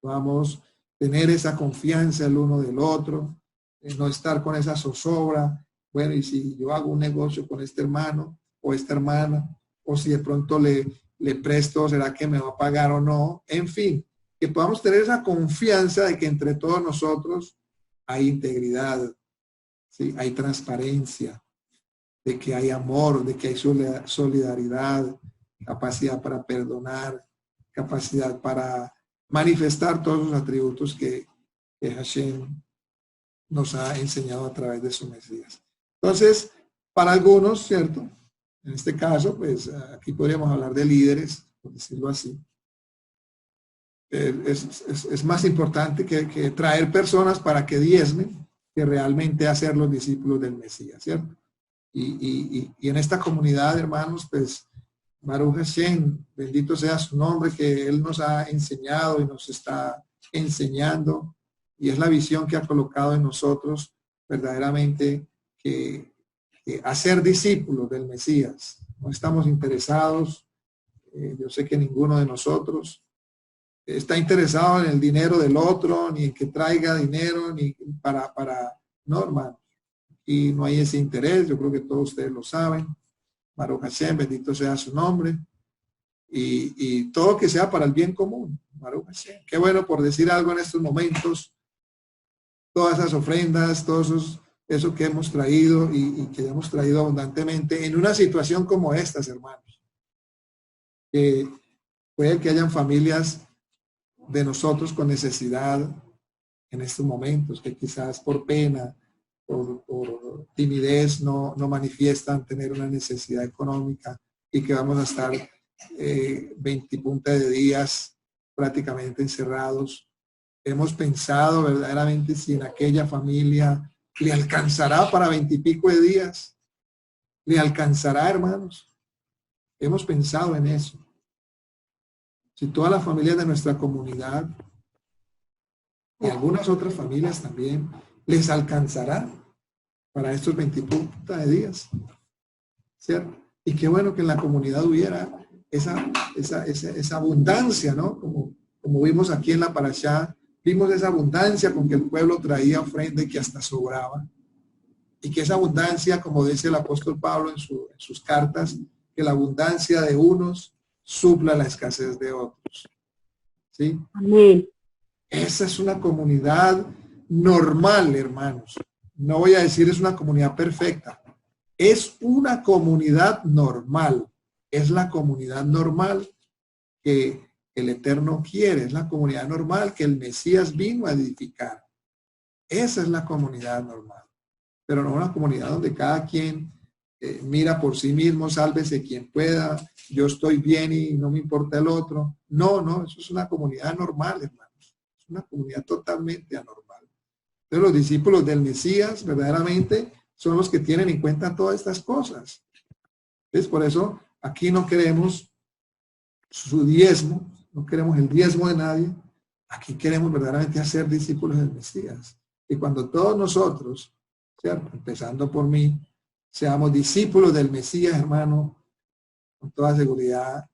Podamos tener esa confianza el uno del otro, no estar con esa zozobra. Bueno, y si yo hago un negocio con este hermano o esta hermana, o si de pronto le presto, ¿será que me va a pagar o no? En fin, que podamos tener esa confianza de que entre todos nosotros hay integridad, ¿sí? Hay transparencia, de que hay amor, de que hay solidaridad, capacidad para perdonar, capacidad para manifestar todos los atributos que Hashem nos ha enseñado a través de su Mesías. Entonces, para algunos, ¿cierto? En este caso, pues aquí podríamos hablar de líderes, por decirlo así. Es más importante que traer personas para que diezmen que realmente hacer los discípulos del Mesías, ¿cierto? Y en esta comunidad, hermanos, pues Baruch Hashem, bendito sea su nombre, que Él nos ha enseñado y nos está enseñando, y es la visión que ha colocado en nosotros verdaderamente que hacer discípulos del Mesías. No estamos interesados, yo sé que ninguno de nosotros está interesado en el dinero del otro, ni en que traiga dinero, ni no, hermano. Y no hay ese interés, yo creo que todos ustedes lo saben. Baruch Hashem, bendito sea su nombre. Y todo que sea para el bien común. Baruch Hashem. Qué bueno, por decir algo en estos momentos, todas esas ofrendas, eso que hemos traído y que hemos traído abundantemente en una situación como estas, hermanos. Que puede que hayan familias de nosotros con necesidad en estos momentos, que quizás por pena, por timidez no manifiestan tener una necesidad económica y que vamos a estar 20 y punta de días prácticamente encerrados. Hemos pensado verdaderamente si en aquella familia le alcanzará para 20 y pico de días. ¿Le alcanzará, hermanos? Hemos pensado en eso. Si todas las familias de nuestra comunidad y algunas otras familias también les alcanzará para estos 20 de días, ¿cierto? Y qué bueno que en la comunidad hubiera esa abundancia, ¿no? Como vimos aquí en la parashá, vimos esa abundancia con que el pueblo traía ofrenda y que hasta sobraba. Y que esa abundancia, como dice el apóstol Pablo en sus cartas, que la abundancia de unos supla la escasez de otros. ¿Sí? Amén. Esa es una comunidad normal, hermanos. No voy a decir es una comunidad perfecta. Es una comunidad normal. Es la comunidad normal que el Eterno quiere. Es la comunidad normal que el Mesías vino a edificar. Esa es la comunidad normal. Pero no una comunidad donde cada quien mira por sí mismo, sálvese quien pueda, yo estoy bien y no me importa el otro. No, no, eso es una comunidad normal, hermanos. Es una comunidad totalmente anormal. Entonces los discípulos del Mesías verdaderamente son los que tienen en cuenta todas estas cosas. Entonces por eso aquí no queremos su diezmo, no queremos el diezmo de nadie. Aquí queremos verdaderamente hacer discípulos del Mesías. Y cuando todos nosotros, ¿cierto?, empezando por mí, seamos discípulos del Mesías, hermano, con toda seguridad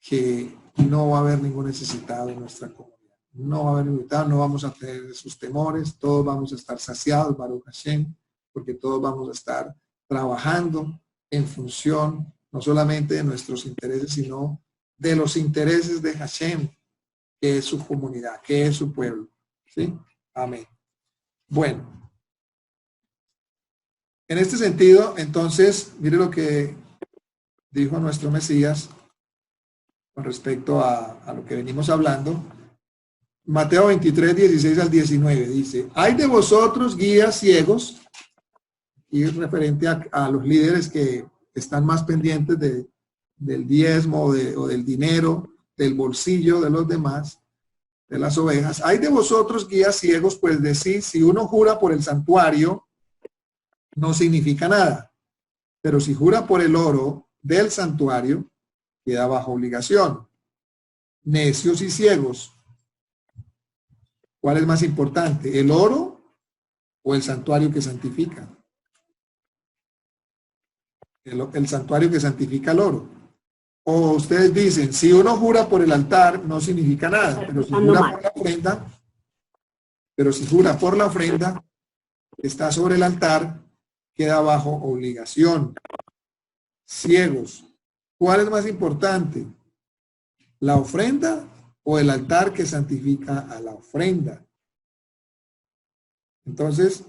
que no va a haber ningún necesitado en nuestra comunidad. No va a haber ningún necesitado, no vamos a tener esos temores, todos vamos a estar saciados, Baruch Hashem, porque todos vamos a estar trabajando en función no solamente de nuestros intereses, sino de los intereses de Hashem, que es su comunidad, que es su pueblo. ¿Sí? Amén. Bueno. En este sentido, entonces, mire lo que dijo nuestro Mesías con respecto a lo que venimos hablando. Mateo 23, 16 al 19 dice: hay de vosotros guías ciegos, y es referente a los líderes que están más pendientes del diezmo o del dinero, del bolsillo de los demás, de las ovejas. Hay de vosotros guías ciegos, pues decís, si uno jura por el santuario, no significa nada, pero si jura por el oro del santuario, queda bajo obligación. Necios y ciegos, ¿cuál es más importante, el oro o el santuario que santifica? El santuario que santifica el oro. O ustedes dicen, si uno jura por el altar, no significa nada, pero si jura por la ofrenda, que está sobre el altar, queda bajo obligación. Ciegos, ¿cuál es más importante? ¿La ofrenda o el altar que santifica a la ofrenda? Entonces,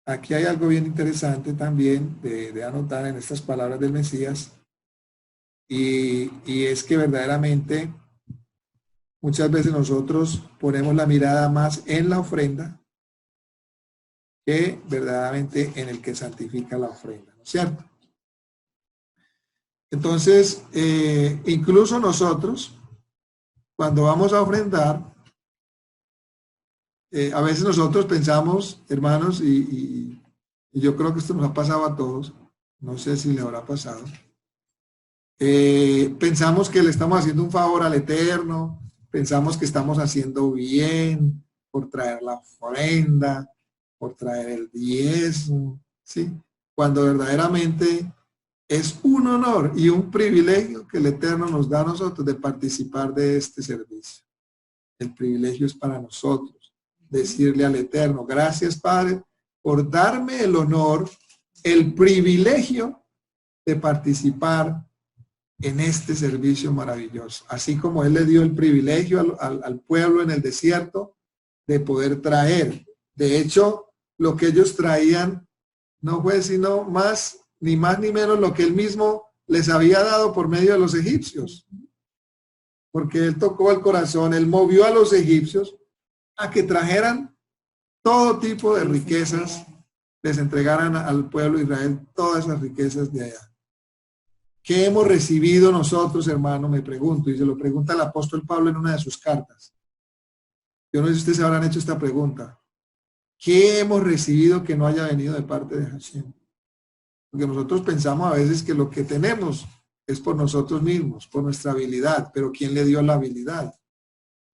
aquí hay algo bien interesante también de anotar en estas palabras del Mesías, y es que verdaderamente muchas veces nosotros ponemos la mirada más en la ofrenda que verdaderamente en el que santifica la ofrenda, ¿no es cierto? Entonces, incluso nosotros, cuando vamos a ofrendar, a veces nosotros pensamos, hermanos, y yo creo que esto nos ha pasado a todos, no sé si le habrá pasado, pensamos que le estamos haciendo un favor al Eterno, pensamos que estamos haciendo bien por traer la ofrenda, por traer el diezmo, ¿sí? Cuando verdaderamente es un honor y un privilegio que el Eterno nos da a nosotros de participar de este servicio. El privilegio es para nosotros, decirle al Eterno, gracias Padre, por darme el honor, el privilegio de participar en este servicio maravilloso. Así como Él le dio el privilegio al pueblo en el desierto de poder traer. De hecho, lo que ellos traían no fue sino ni más ni menos lo que Él mismo les había dado por medio de los egipcios. Porque Él tocó el corazón, Él movió a los egipcios a que trajeran todo tipo de riquezas, les entregaran al pueblo de Israel todas esas riquezas de allá. ¿Qué hemos recibido nosotros, hermano? Me pregunto, y se lo pregunta el apóstol Pablo en una de sus cartas. Yo no sé si ustedes se habrán hecho esta pregunta. ¿Qué hemos recibido que no haya venido de parte de Hashem? Porque nosotros pensamos a veces que lo que tenemos es por nosotros mismos, por nuestra habilidad, pero ¿quién le dio la habilidad?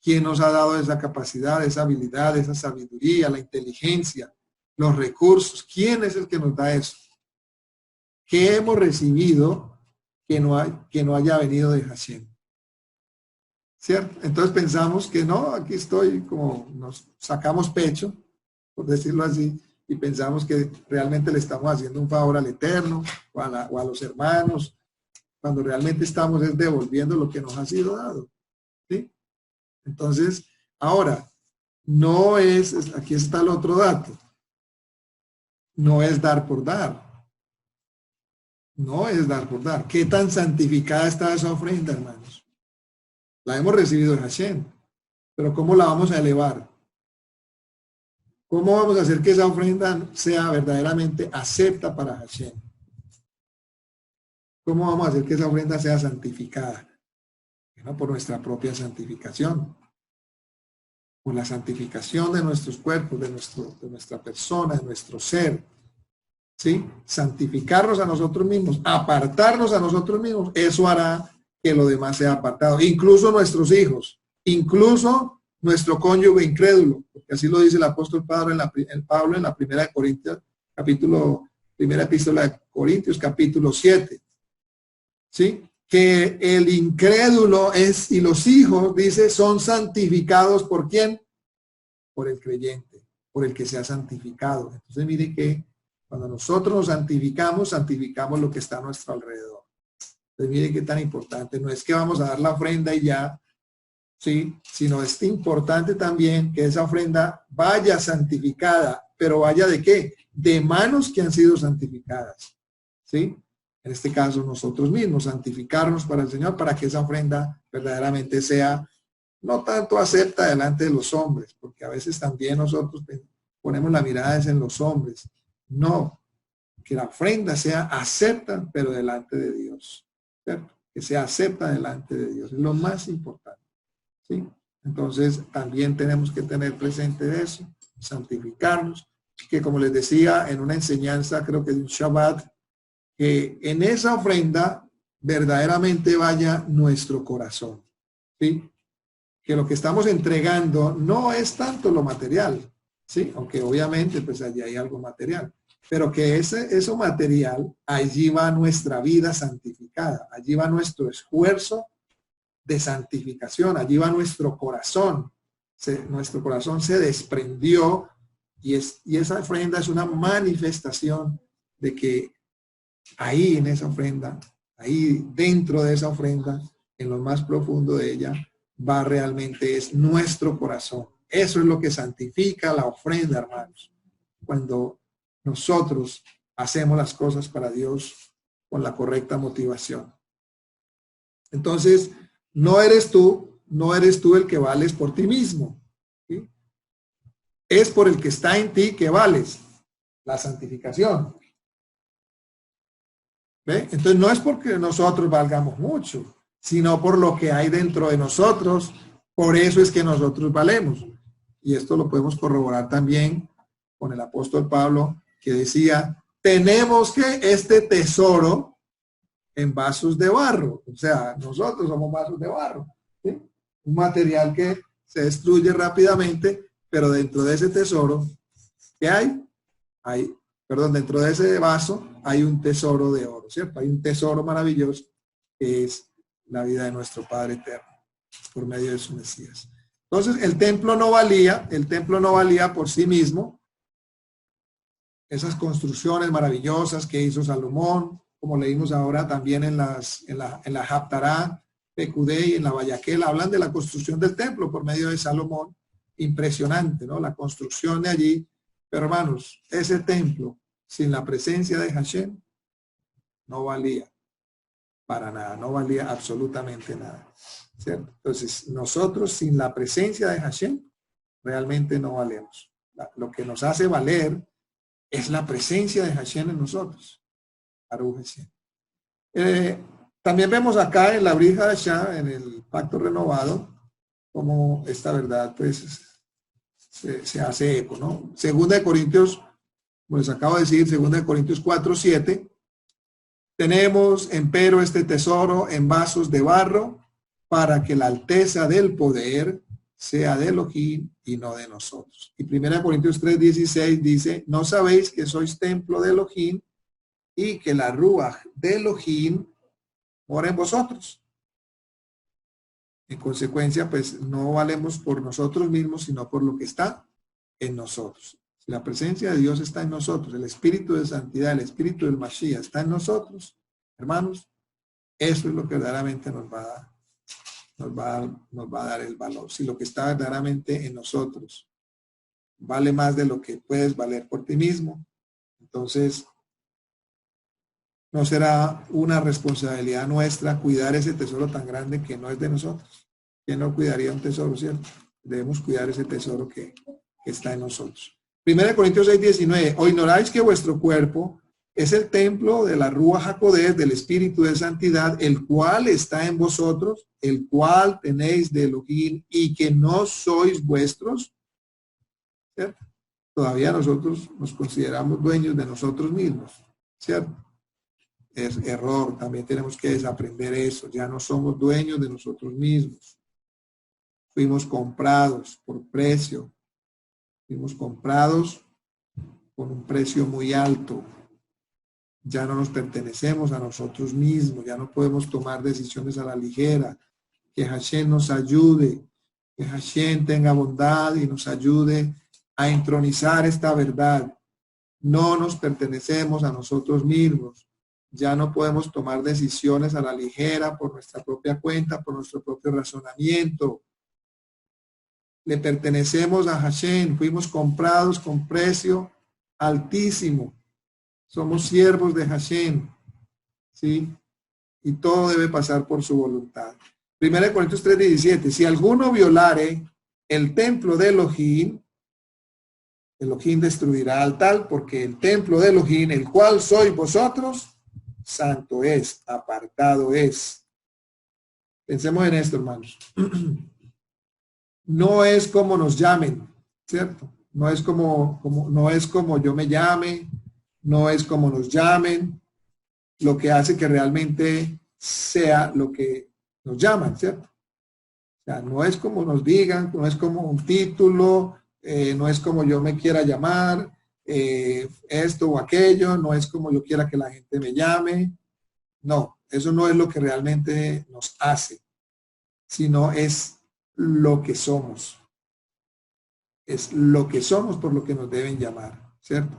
¿Quién nos ha dado esa capacidad, esa habilidad, esa sabiduría, la inteligencia, los recursos? ¿Quién es el que nos da eso? ¿Qué hemos recibido que no haya venido de Hashem? ¿Cierto? Entonces pensamos que no, aquí estoy, como nos sacamos pecho, por decirlo así, y pensamos que realmente le estamos haciendo un favor al Eterno o a los hermanos, cuando realmente estamos es devolviendo lo que nos ha sido dado. ¿Sí? Entonces, ahora, no es, aquí está el otro dato, no es dar por dar. No es dar por dar. ¿Qué tan santificada está esa ofrenda, hermanos? La hemos recibido de Hashem, pero ¿cómo la vamos a elevar? ¿Cómo vamos a hacer que esa ofrenda sea verdaderamente acepta para Hashem? ¿Cómo vamos a hacer que esa ofrenda sea santificada? Bueno, por nuestra propia santificación, por la santificación de nuestros cuerpos, de nuestra persona, de nuestro ser. ¿Sí? Santificarnos a nosotros mismos, apartarnos a nosotros mismos, eso hará que lo demás sea apartado. Incluso nuestros hijos, incluso nuestro cónyuge incrédulo, porque así lo dice el apóstol Pablo en la primera de Corintios, primera epístola de Corintios, capítulo 7. ¿Sí? Que el incrédulo y los hijos, dice, son santificados ¿por quién? Por el creyente, por el que se ha santificado. Entonces mire que cuando nosotros nos santificamos, santificamos lo que está a nuestro alrededor. Entonces mire qué tan importante. No es que vamos a dar la ofrenda y ya, ¿sí? Sino es importante también que esa ofrenda vaya santificada. ¿Pero vaya de qué? De manos que han sido santificadas. ¿Sí? En este caso nosotros mismos, santificarnos para el Señor, para que esa ofrenda verdaderamente sea no tanto acepta delante de los hombres, porque a veces también nosotros ponemos la mirada en los hombres. No, que la ofrenda sea acepta, pero delante de Dios. ¿Cierto? Que sea acepta delante de Dios. Es lo más importante. ¿Sí? Entonces, también tenemos que tener presente eso, santificarnos, que como les decía en una enseñanza, creo que de un Shabbat, que en esa ofrenda verdaderamente vaya nuestro corazón. ¿Sí? Que lo que estamos entregando no es tanto lo material, ¿sí? Aunque obviamente pues allí hay algo material, pero que eso material, allí va nuestra vida santificada, allí va nuestro esfuerzo de santificación, allí va nuestro corazón, nuestro corazón se desprendió y esa ofrenda es una manifestación de que ahí en esa ofrenda, ahí dentro de esa ofrenda, en lo más profundo de ella, va realmente es nuestro corazón. Eso es lo que santifica la ofrenda, hermanos. Cuando nosotros hacemos las cosas para Dios con la correcta motivación. Entonces, no eres tú el que vales por ti mismo. ¿Sí? Es por el que está en ti que vales, la santificación. ¿Ve? Entonces, no es porque nosotros valgamos mucho, sino por lo que hay dentro de nosotros. Por eso es que nosotros valemos. Y esto lo podemos corroborar también con el apóstol Pablo, que decía, tenemos que este tesoro en vasos de barro. O sea, nosotros somos vasos de barro. ¿Sí? Un material que se destruye rápidamente, pero dentro de ese tesoro, ¿qué hay? Dentro de ese vaso hay un tesoro de oro, ¿cierto? Hay un tesoro maravilloso que es la vida de nuestro Padre eterno por medio de su Mesías. Entonces, el templo no valía por sí mismo. Esas construcciones maravillosas que hizo Salomón, como leímos ahora también en la Haftará, Pekudei y en la Vayaquel, hablan de la construcción del templo por medio de Salomón. Impresionante, ¿no? La construcción de allí. Pero hermanos, ese templo sin la presencia de Hashem no valía para nada, no valía absolutamente nada. ¿Cierto? Entonces, nosotros sin la presencia de Hashem realmente no valemos. Lo que nos hace valer es la presencia de Hashem en nosotros. También vemos acá en la Brija de Shah, en el Pacto Renovado, como esta verdad pues se hace eco, ¿no? Segunda de Corintios, como les acabo de decir, segunda de Corintios 4:7, tenemos empero este tesoro en vasos de barro para que la alteza del poder sea de Elohim y no de nosotros. Y primera de Corintios 3:16 dice, ¿no sabéis que sois templo de Elohim y que la Ruach de Elohim mora en vosotros? En consecuencia, pues no valemos por nosotros mismos, sino por lo que está en nosotros. Si la presencia de Dios está en nosotros, el espíritu de santidad, el espíritu del Mashiach está en nosotros, hermanos, eso es lo que verdaderamente nos va a dar el valor. Si lo que está verdaderamente en nosotros vale más de lo que puedes valer por ti mismo. Entonces, no será una responsabilidad nuestra cuidar ese tesoro tan grande que no es de nosotros. ¿Quién no cuidaría un tesoro, cierto? Debemos cuidar ese tesoro que está en nosotros. 1 Corintios 6:19. ¿O ignoráis que vuestro cuerpo es el templo de la Ruach HaKodesh, del Espíritu de Santidad, el cual está en vosotros, el cual tenéis de Elohim, y que no sois vuestros? ¿Cierto? Todavía nosotros nos consideramos dueños de nosotros mismos, ¿cierto? Es error, también tenemos que desaprender eso. Ya no somos dueños de nosotros mismos. Fuimos comprados por precio. Fuimos comprados con un precio muy alto. Ya no nos pertenecemos a nosotros mismos. Ya no podemos tomar decisiones a la ligera. Que Hashem nos ayude. Que Hashem tenga bondad y nos ayude a entronizar esta verdad. No nos pertenecemos a nosotros mismos. Ya no podemos tomar decisiones a la ligera por nuestra propia cuenta, por nuestro propio razonamiento. Le pertenecemos a Hashem, fuimos comprados con precio altísimo. Somos siervos de Hashem, ¿sí? Y todo debe pasar por su voluntad. 1 Corintios 3:17. Si alguno violare el templo de Elohim, Elohim destruirá al tal, porque el templo de Elohim, el cual sois vosotros, santo es, apartado es. Pensemos en esto, hermanos. No es como nos llamen, ¿cierto? No es como yo me llame, no es como nos llamen, lo que hace que realmente sea lo que nos llaman, ¿cierto? O sea, no es como nos digan, no es como un título, no es como yo me quiera llamar, esto o aquello, no es como yo quiera que la gente me llame. No, eso no es lo que realmente nos hace, sino es lo que somos. Es lo que somos por lo que nos deben llamar, ¿cierto?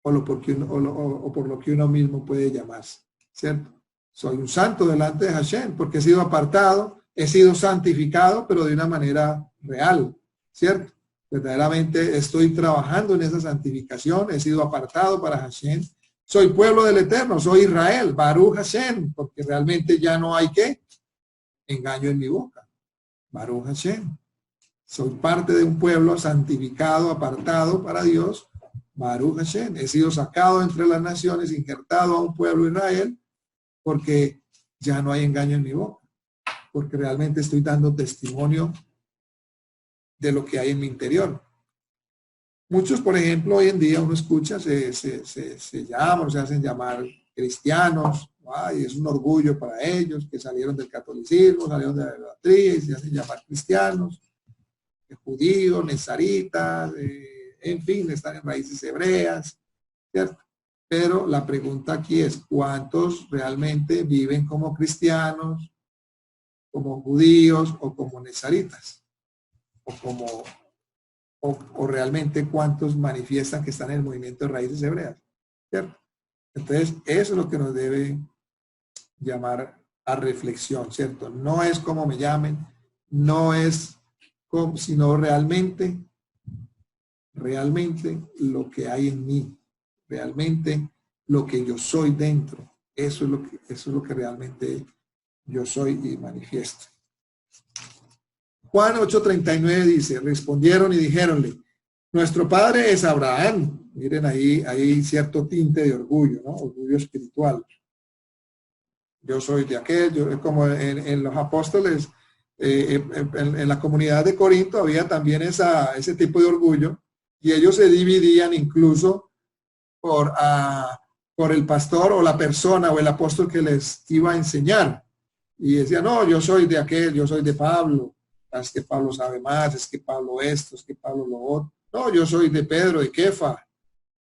O por lo que uno mismo puede llamarse, ¿cierto? Soy un santo delante de Hashem porque he sido apartado, he sido santificado, pero de una manera real, ¿cierto? Verdaderamente estoy trabajando en esa santificación, he sido apartado para Hashem. Soy pueblo del Eterno, soy Israel, Baruch Hashem, porque realmente ya no hay engaño en mi boca. Baruch Hashem. Soy parte de un pueblo santificado, apartado para Dios. Baruch Hashem. He sido sacado entre las naciones, injertado a un pueblo Israel, porque ya no hay engaño en mi boca. Porque realmente estoy dando testimonio de lo que hay en mi interior. Muchos, por ejemplo, hoy en día uno escucha, se llaman, se hacen llamar cristianos. Ay, es un orgullo para ellos que salieron del catolicismo, salieron de la idolatría y se hacen llamar cristianos, judíos, nezaritas, en fin, están en raíces hebreas, ¿cierto? Pero la pregunta aquí es, ¿cuántos realmente viven como cristianos, como judíos o como nezaritas? O realmente cuántos manifiestan que están en el movimiento de raíces hebreas, ¿cierto? Entonces, eso es lo que nos debe llamar a reflexión, ¿cierto? No es como me llamen, no es como, sino realmente lo que hay en mí, realmente lo que yo soy dentro. Eso es lo que realmente yo soy y manifiesto. Juan 8:39 dice, respondieron y dijéronle, nuestro padre es Abraham. Miren, ahí hay cierto tinte de orgullo, ¿no? Orgullo espiritual. Yo soy de aquel, como en los apóstoles, en la comunidad de Corinto había también ese tipo de orgullo y ellos se dividían incluso por el pastor o la persona o el apóstol que les iba a enseñar. Y decían, no, yo soy de aquel, yo soy de Pablo. Es que Pablo sabe más, es que Pablo esto, es que Pablo lo otro. No, yo soy de Pedro, de Kefa.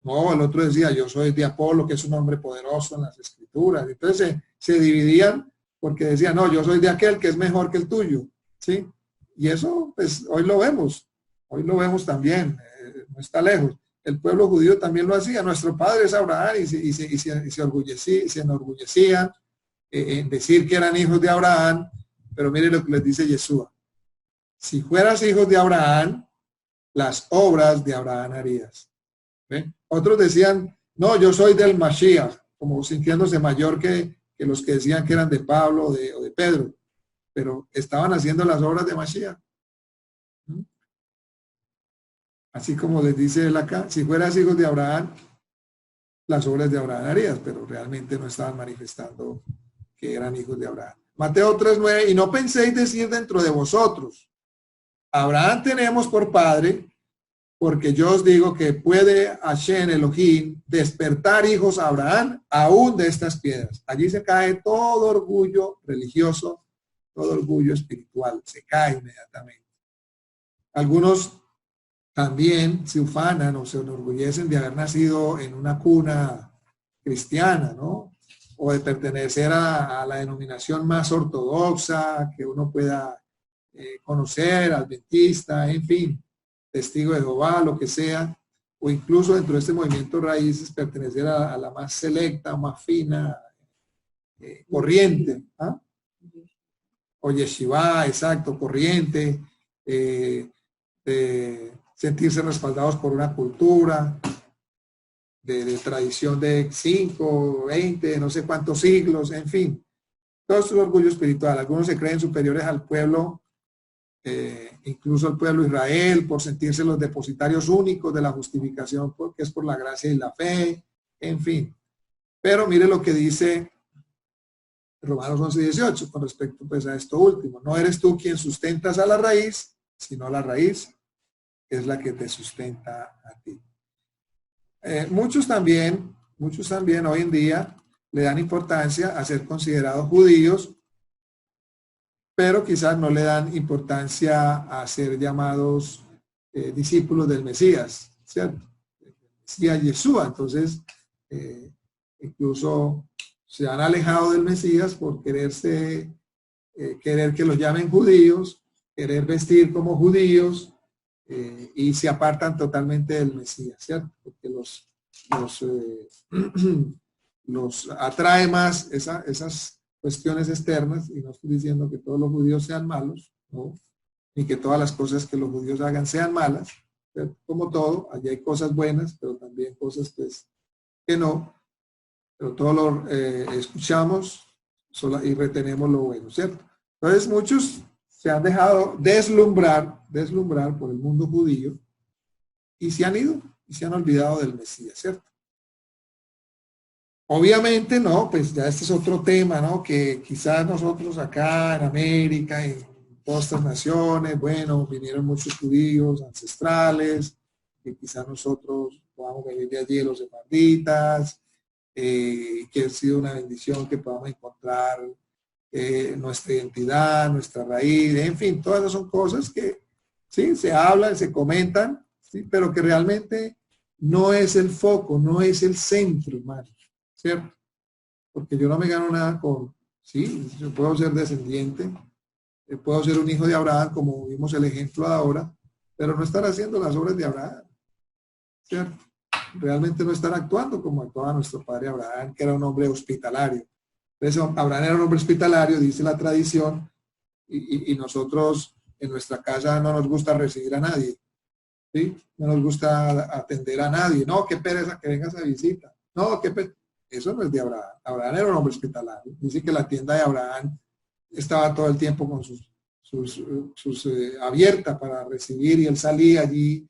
No, el otro decía, yo soy de Apolo, que es un hombre poderoso en las escrituras. Entonces se dividían porque decían, no, yo soy de aquel que es mejor que el tuyo. ¿Sí? Y eso, pues, hoy lo vemos también, no está lejos. El pueblo judío también lo hacía. Nuestro padre es Abraham y se enorgullecían en decir que eran hijos de Abraham. Pero mire lo que les dice Yeshua. Si fueras hijos de Abraham, las obras de Abraham harías. ¿Ve? Otros decían, no, yo soy del Mashiach, como sintiéndose mayor que los que decían que eran de Pablo o de Pedro, pero estaban haciendo las obras de Mashiach. Así como les dice él acá, si fueras hijos de Abraham, las obras de Abraham harías, pero realmente no estaban manifestando que eran hijos de Abraham. Mateo 3:9, y no penséis decir dentro de vosotros, Abraham tenemos por padre, porque yo os digo que puede Hashem Elohim despertar hijos a Abraham aún de estas piedras. Allí se cae todo orgullo religioso, todo orgullo espiritual, se cae inmediatamente. Algunos también se ufanan o se enorgullecen de haber nacido en una cuna cristiana, ¿no? O de pertenecer a la denominación más ortodoxa que uno pueda conocer, adventista, en fin, testigo de Jehová, lo que sea, o incluso dentro de este movimiento Raíces pertenecer a la más selecta, más fina, corriente, ¿ah? O yeshiva, exacto, corriente, sentirse respaldados por una cultura de tradición de 5, 20, no sé cuántos siglos, en fin. Todo es un orgullo espiritual. Algunos se creen superiores al pueblo, incluso al pueblo de Israel, por sentirse los depositarios únicos de la justificación, porque es por la gracia y la fe, en fin. Pero mire lo que dice Romanos 11:18 con respecto pues a esto último. No eres tú quien sustentas a la raíz, sino la raíz es la que te sustenta a ti. Muchos también hoy en día le dan importancia a ser considerados judíos, pero quizás no le dan importancia a ser llamados discípulos del Mesías, ¿cierto? Mesías Yeshua. Entonces, incluso se han alejado del Mesías por querer que los llamen judíos, querer vestir como judíos, y se apartan totalmente del Mesías, ¿cierto? Porque los atrae más esas cuestiones externas, y no estoy diciendo que todos los judíos sean malos, ¿no? Ni que todas las cosas que los judíos hagan sean malas, ¿cierto? Como todo, allí hay cosas buenas, pero también cosas pues, que no, pero todo lo escuchamos y retenemos lo bueno, ¿cierto? Entonces muchos se han dejado deslumbrar por el mundo judío y se han ido y se han olvidado del Mesías, ¿cierto? Obviamente no, pues ya este es otro tema, ¿no? Que quizás nosotros acá en América, en todas estas naciones, bueno, vinieron muchos judíos ancestrales, que quizás nosotros podamos venir de allí los sefarditas, que ha sido una bendición que podamos encontrar nuestra identidad, nuestra raíz, en fin, todas esas son cosas que sí, se hablan, se comentan, ¿sí? Pero que realmente no es el foco, no es el centro, hermano, ¿cierto? Porque yo no me gano nada sí, yo puedo ser descendiente, puedo ser un hijo de Abraham, como vimos el ejemplo ahora, pero no estar haciendo las obras de Abraham, ¿cierto? Realmente no estar actuando como actuaba nuestro padre Abraham, que era un hombre hospitalario. Entonces, Abraham era un hombre hospitalario, dice la tradición, y nosotros en nuestra casa no nos gusta recibir a nadie, ¿sí? No nos gusta atender a nadie. No, qué pereza que vengas a visita. No, eso no es de Abraham. Abraham era un hombre hospitalario. Dice que la tienda de Abraham estaba todo el tiempo con sus abierta para recibir, y él salía allí,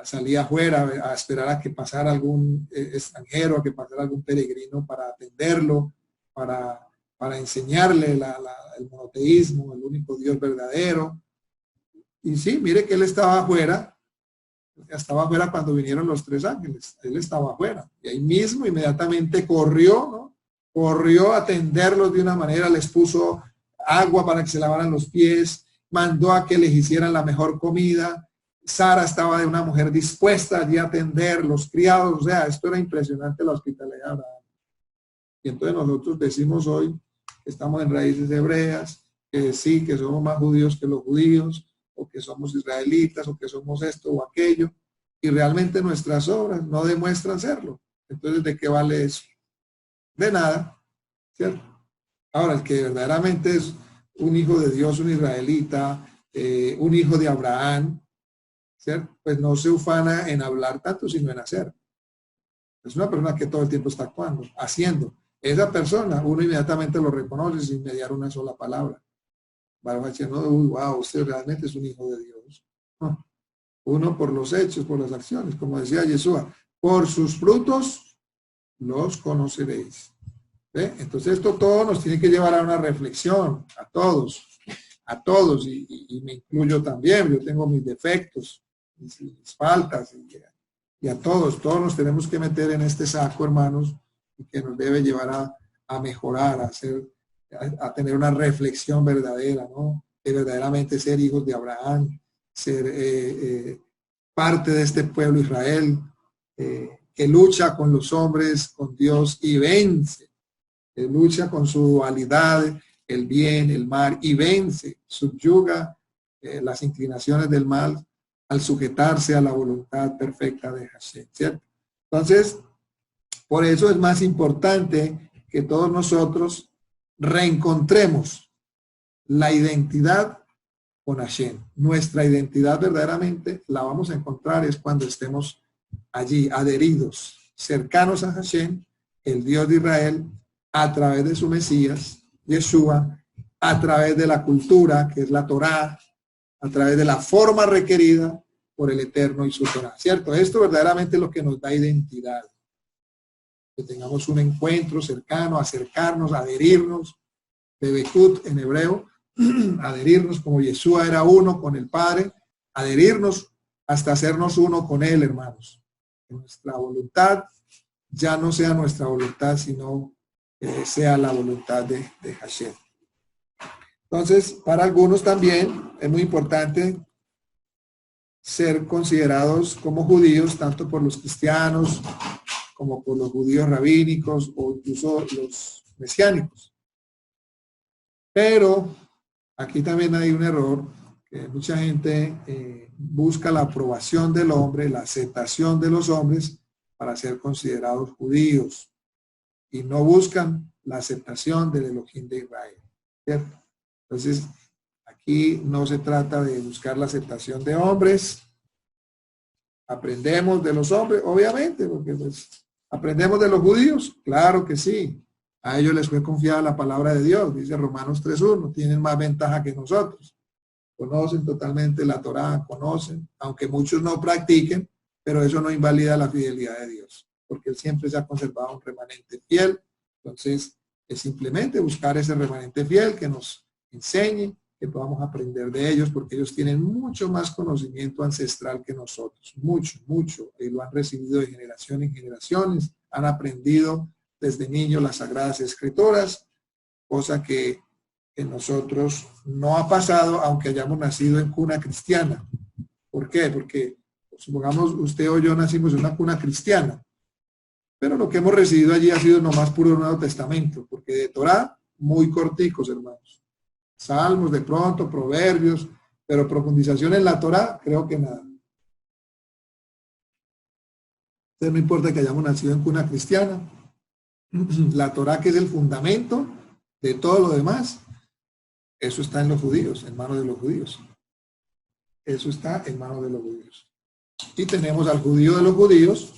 salía afuera a esperar a que pasara algún extranjero, a que pasara algún peregrino para atenderlo, para enseñarle el monoteísmo, el único Dios verdadero. Y sí, mire que él estaba afuera cuando vinieron los 3 ángeles, él estaba afuera, y ahí mismo inmediatamente corrió, ¿no? Corrió a atenderlos de una manera, les puso agua para que se lavaran los pies, mandó a que les hicieran la mejor comida. Sara estaba de una mujer dispuesta allí a atender, los criados, o sea, esto era impresionante, la hospitalidad de Abraham. Y entonces nosotros decimos hoy que estamos en raíces hebreas, que sí, que somos más judíos que los judíos, o que somos israelitas, o que somos esto o aquello, y realmente nuestras obras no demuestran serlo. Entonces, ¿de qué vale eso? De nada, ¿cierto? Ahora, el que verdaderamente es un hijo de Dios, un israelita, un hijo de Abraham, ¿cierto? Pues no se ufana en hablar tanto, sino en hacer. Es una persona que todo el tiempo está actuando, haciendo. Esa persona, uno inmediatamente lo reconoce sin mediar una sola palabra. Baruch Hashem, no, uy, wow, usted realmente es un hijo de Dios. No. Uno por los hechos, por las acciones, como decía Yeshua, por sus frutos los conoceréis. ¿Ve? Entonces esto todo nos tiene que llevar a una reflexión, a todos, y me incluyo también. Yo tengo mis defectos, mis faltas, y a todos nos tenemos que meter en este saco, hermanos, y que nos debe llevar a mejorar, a tener una reflexión verdadera, ¿no? De verdaderamente ser hijos de Abraham, ser parte de este pueblo Israel, que lucha con los hombres, con Dios y vence, que lucha con su dualidad, el bien, el mal, y vence, subyuga las inclinaciones del mal al sujetarse a la voluntad perfecta de Hashem, ¿cierto? Entonces, por eso es más importante que todos nosotros reencontremos la identidad con Hashem. Nuestra identidad verdaderamente la vamos a encontrar es cuando estemos allí adheridos, cercanos a Hashem, el Dios de Israel, a través de su Mesías, Yeshua, a través de la cultura, que es la Torá, a través de la forma requerida por el Eterno y su Torá, ¿cierto? Esto verdaderamente es lo que nos da identidad. Que tengamos un encuentro cercano, acercarnos, adherirnos, Bebekut en hebreo, adherirnos como Yeshua era uno con el Padre, adherirnos hasta hacernos uno con Él, hermanos. Que nuestra voluntad ya no sea nuestra voluntad, sino que sea la voluntad de Hashem. Entonces, para algunos también es muy importante ser considerados como judíos, tanto por los cristianos como por los judíos rabínicos o incluso los mesiánicos. Pero aquí también hay un error, que mucha gente busca la aprobación del hombre, la aceptación de los hombres para ser considerados judíos y no buscan la aceptación del Elohim de Israel, ¿cierto? Entonces, aquí no se trata de buscar la aceptación de hombres. Aprendemos de los hombres, obviamente, porque pues aprendemos de los judíos, claro que sí. A ellos les fue confiada la palabra de Dios, dice Romanos 3:1, tienen más ventaja que nosotros. Conocen totalmente la Torá, conocen, aunque muchos no practiquen, pero eso no invalida la fidelidad de Dios, porque Él siempre se ha conservado un remanente fiel. Entonces, es simplemente buscar ese remanente fiel que nos enseñe, que podamos aprender de ellos, porque ellos tienen mucho más conocimiento ancestral que nosotros, mucho, y lo han recibido de generación en generaciones, han aprendido desde niños las Sagradas Escrituras, cosa que en nosotros no ha pasado, aunque hayamos nacido en cuna cristiana. ¿Por qué? Porque, supongamos, usted o yo nacimos en una cuna cristiana, pero lo que hemos recibido allí ha sido nomás puro Nuevo Testamento, porque de Torá, muy corticos, hermanos. Salmos de pronto, proverbios, pero profundización en la Torá, creo que nada. Entonces no importa que hayamos nacido en cuna cristiana, la Torá, que es el fundamento de todo lo demás, eso está en los judíos, en manos de los judíos. Eso está en manos de los judíos. Y tenemos al judío de los judíos,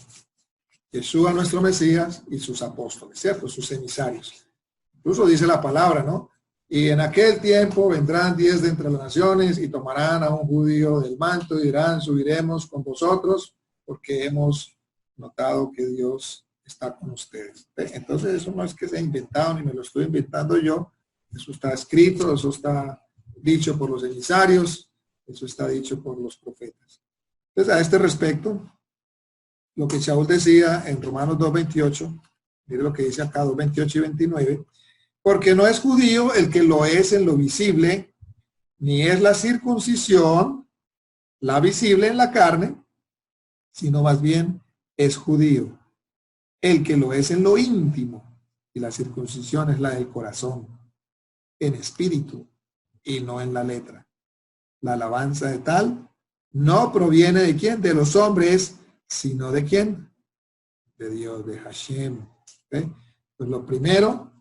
Yeshua nuestro Mesías y sus apóstoles, ¿cierto? Sus emisarios. Incluso dice la palabra, ¿no? Y en aquel tiempo vendrán 10 de entre las naciones y tomarán a un judío del manto y dirán, subiremos con vosotros porque hemos notado que Dios está con ustedes. Entonces eso no es que sea inventado ni me lo estoy inventando yo. Eso está escrito, eso está dicho por los emisarios, eso está dicho por los profetas. Entonces a este respecto, lo que Shaul decía en Romanos 2:28, mire lo que dice acá, 2:28 y 29, porque no es judío el que lo es en lo visible, ni es la circuncisión la visible en la carne, sino más bien es judío el que lo es en lo íntimo, y la circuncisión es la del corazón, en espíritu y no en la letra. La alabanza de tal no proviene de quién, de los hombres, sino de quién, de Dios, de Hashem. ¿Okay? Pues lo primero,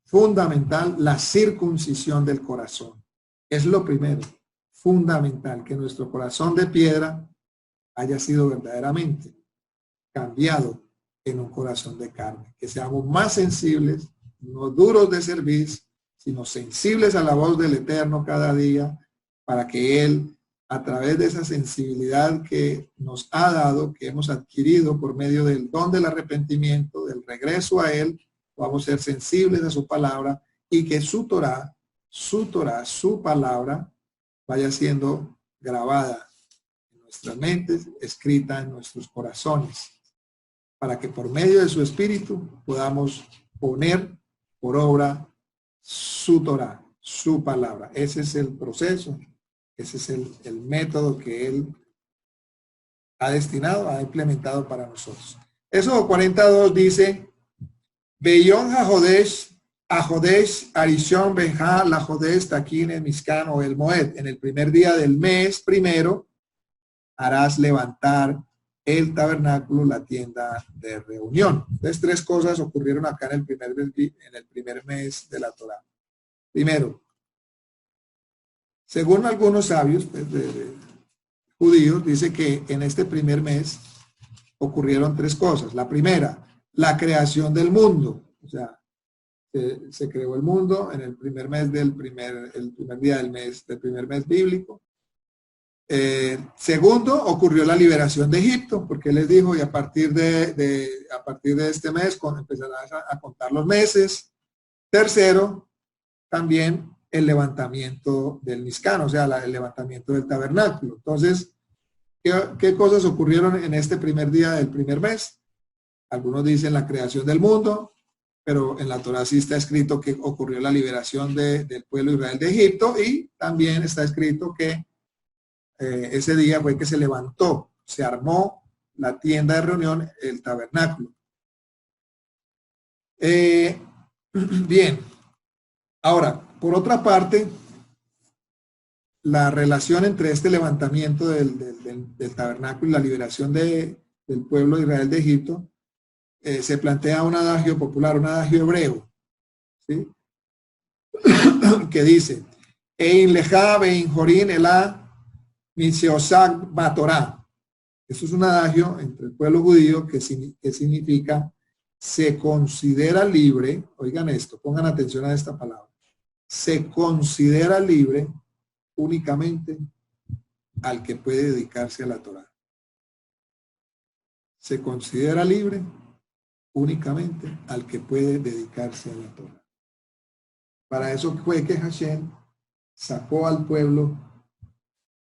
fundamental, la circuncisión del corazón. Es lo primero, fundamental, que nuestro corazón de piedra haya sido verdaderamente cambiado en un corazón de carne, que seamos más sensibles, no duros de servir, sino sensibles a la voz del Eterno cada día, para que Él, a través de esa sensibilidad que nos ha dado, que hemos adquirido por medio del don del arrepentimiento, del regreso a Él, vamos a ser sensibles a su palabra y que su Torah, su palabra, vaya siendo grabada en nuestras mentes, escrita en nuestros corazones, para que por medio de su Espíritu podamos poner por obra su Torah, su palabra. Ese es el proceso, ese es el método que Él ha destinado, ha implementado para nosotros. Éxodo 42 dice, Beyón Ajodesh, Arishon, Benja, Lajodesh, Taquín, Miscán o el Moed. En el primer día del mes primero harás levantar el tabernáculo, la tienda de reunión. Entonces, tres cosas ocurrieron acá en el primer mes de la Torá. Primero, según algunos sabios pues, de judíos, dice que en este primer mes ocurrieron tres cosas. La primera, la creación del mundo. O sea, se creó el mundo en el primer mes el primer día del primer mes bíblico. Segundo, ocurrió la liberación de Egipto, porque él les dijo, y a partir de este mes empezarás a contar los meses. Tercero, también el levantamiento del Mizcán, o sea, el levantamiento del tabernáculo. Entonces, ¿qué cosas ocurrieron en este primer día del primer mes? Algunos dicen la creación del mundo, pero en la Torá sí está escrito que ocurrió la liberación del pueblo de Israel de Egipto, y también está escrito que ese día fue que se levantó, se armó la tienda de reunión, el tabernáculo. Bien, ahora, por otra parte, la relación entre este levantamiento del tabernáculo y la liberación del pueblo de Israel de Egipto, se plantea un adagio popular, un adagio hebreo, ¿sí? Que dice, Ein leja vein jorin elá Miseosag Batorá. Eso es un adagio entre el pueblo judío que significa se considera libre. Oigan esto, pongan atención a esta palabra. Se considera libre únicamente al que puede dedicarse a la Torá. Se considera libre únicamente al que puede dedicarse a la Torá. Para eso fue que Hashem sacó al pueblo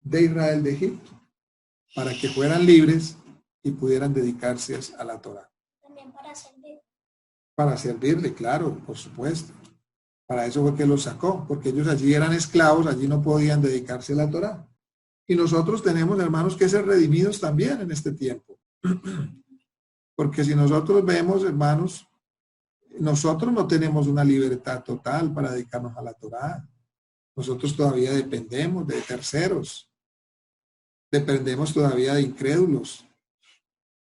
de Israel de Egipto, para que fueran libres y pudieran dedicarse a la Torá. También para servir. Para servirle, claro, por supuesto. Para eso fue que los sacó, porque ellos allí eran esclavos, allí no podían dedicarse a la Torá. Y nosotros tenemos, hermanos, que ser redimidos también en este tiempo. Porque si nosotros vemos, hermanos, nosotros no tenemos una libertad total para dedicarnos a la Torá. Nosotros todavía dependemos de terceros. Dependemos todavía de incrédulos.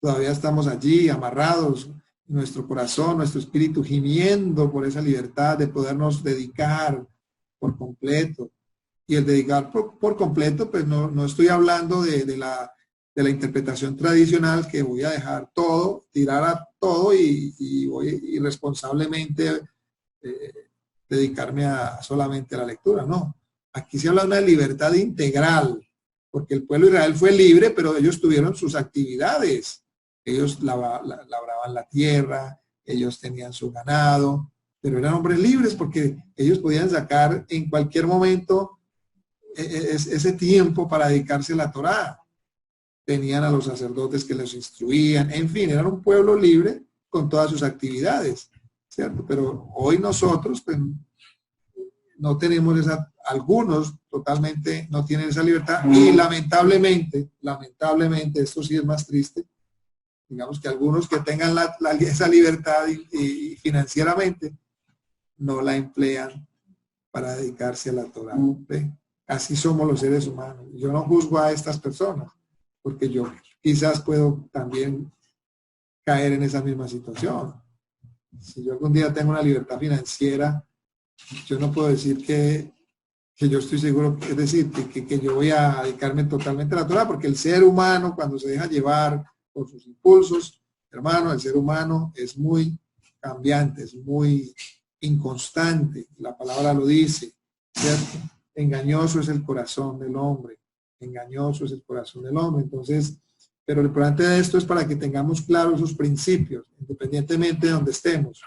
Todavía estamos allí amarrados, nuestro corazón, nuestro espíritu gimiendo por esa libertad de podernos dedicar por completo. Y el dedicar por completo, pues no estoy hablando de la interpretación tradicional, que voy a dejar todo, tirar a todo y voy irresponsablemente dedicarme solamente a la lectura. No, aquí se habla de una libertad integral, porque el pueblo de Israel fue libre, pero ellos tuvieron sus actividades. Ellos labraban la tierra, ellos tenían su ganado, pero eran hombres libres porque ellos podían sacar en cualquier momento ese tiempo para dedicarse a la Torá. Tenían a los sacerdotes que les instruían, en fin, eran un pueblo libre con todas sus actividades, ¿cierto? Pero hoy nosotros pues, no tenemos algunos totalmente no tienen esa libertad y lamentablemente, esto sí es más triste, digamos que algunos que tengan esa libertad y financieramente no la emplean para dedicarse a la Torá. ¿Ve? Así somos los seres humanos. Yo no juzgo a estas personas, porque yo quizás puedo también caer en esa misma situación. Si yo algún día tengo una libertad financiera, yo no puedo decir que que yo estoy seguro, es decir, que yo voy a dedicarme totalmente a la Torah, porque el ser humano, cuando se deja llevar por sus impulsos, hermano, el ser humano es muy cambiante, es muy inconstante, la palabra lo dice, ¿cierto? Engañoso es el corazón del hombre, engañoso es el corazón del hombre. Entonces, pero lo importante de esto es para que tengamos claros esos principios, independientemente de donde estemos,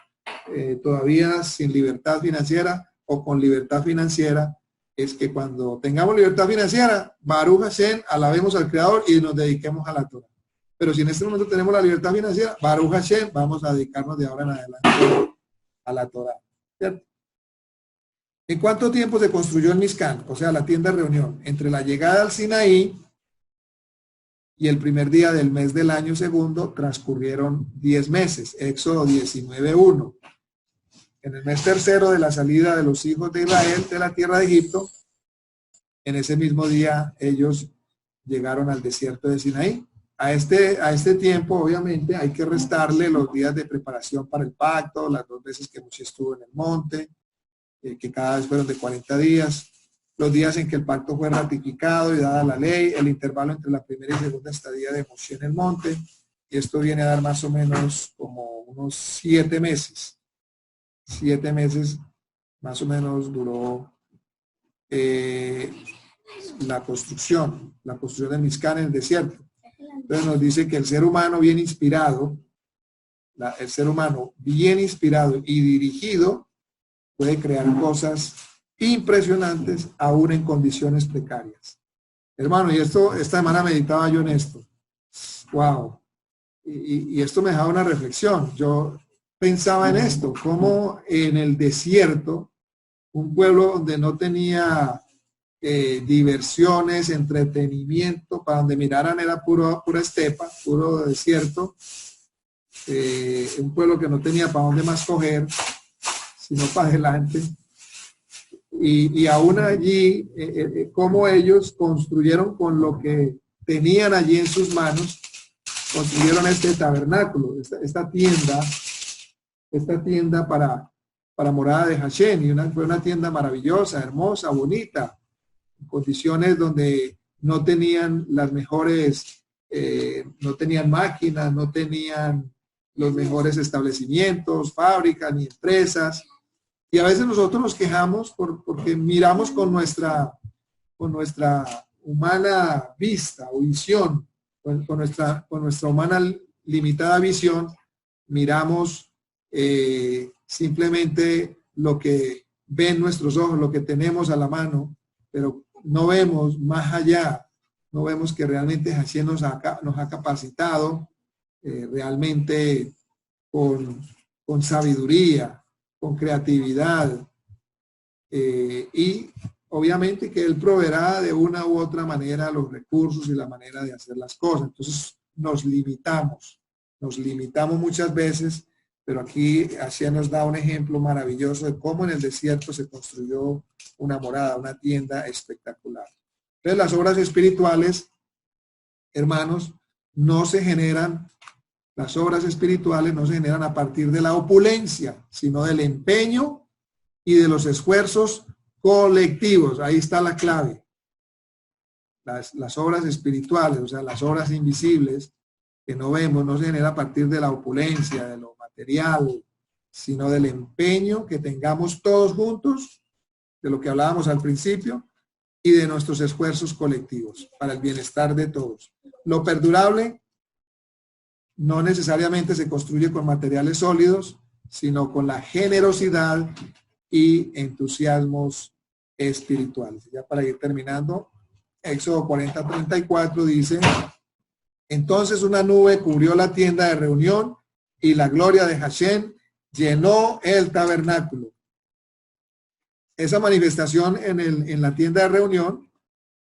todavía sin libertad financiera o con libertad financiera, es que cuando tengamos libertad financiera, Baruch Hashem, alabemos al Creador y nos dediquemos a la Torah. Pero si en este momento tenemos la libertad financiera, Baruch Hashem, vamos a dedicarnos de ahora en adelante a la Torah, ¿cierto? ¿En cuánto tiempo se construyó el Mishkan? O sea, la tienda de reunión. Entre la llegada al Sinaí y el primer día del mes del año segundo transcurrieron 10 meses. Éxodo 19:1. En el mes tercero de la salida de los hijos de Israel de la tierra de Egipto, en ese mismo día ellos llegaron al desierto de Sinaí. A este tiempo, obviamente, hay que restarle los días de preparación para el pacto, las 2 veces que Moshe estuvo en el monte, que cada vez fueron de 40 días, los días en que el pacto fue ratificado y dada la ley, el intervalo entre la primera y segunda estadía de Moshe en el monte, y esto viene a dar más o menos como unos 7 meses. 7 meses más o menos duró la construcción del Mishkan en el desierto. Entonces nos dice que el ser humano bien inspirado, y dirigido puede crear cosas impresionantes aún en condiciones precarias. Hermano, y esta semana meditaba yo en esto. Wow. Y esto me dejaba una reflexión. Yo pensaba en esto, como en el desierto, un pueblo donde no tenía diversiones, entretenimiento, para donde miraran era pura estepa, puro desierto, un pueblo que no tenía para dónde más coger, sino para adelante. Y aún allí, como ellos construyeron con lo que tenían allí en sus manos, construyeron este tabernáculo, esta tienda para morada de Hashem, y fue una tienda maravillosa, hermosa, bonita, en condiciones donde no tenían las mejores, no tenían máquinas, no tenían los mejores establecimientos, fábricas ni empresas. Y a veces nosotros nos quejamos porque miramos con nuestra humana vista o visión, con nuestra humana limitada visión, miramos simplemente lo que ven nuestros ojos, lo que tenemos a la mano, pero no vemos más allá, no vemos que realmente Hashem nos ha capacitado realmente con sabiduría, con creatividad, y obviamente que Él proveerá de una u otra manera los recursos y la manera de hacer las cosas. Entonces nos limitamos muchas veces, pero aquí Hashem nos da un ejemplo maravilloso de cómo en el desierto se construyó una morada, una tienda espectacular. Entonces las obras espirituales, hermanos, las obras espirituales no se generan a partir de la opulencia, sino del empeño y de los esfuerzos colectivos. Ahí está la clave. Las obras espirituales, o sea, las obras invisibles que no vemos, no se genera a partir de la opulencia, de lo material, sino del empeño que tengamos todos juntos, de lo que hablábamos al principio, y de nuestros esfuerzos colectivos para el bienestar de todos. Lo perdurable no necesariamente se construye con materiales sólidos, sino con la generosidad y entusiasmos espirituales. Ya para ir terminando, Éxodo 40:34 dice: entonces una nube cubrió la tienda de reunión y la gloria de Hashem llenó el tabernáculo. Esa manifestación en la tienda de reunión,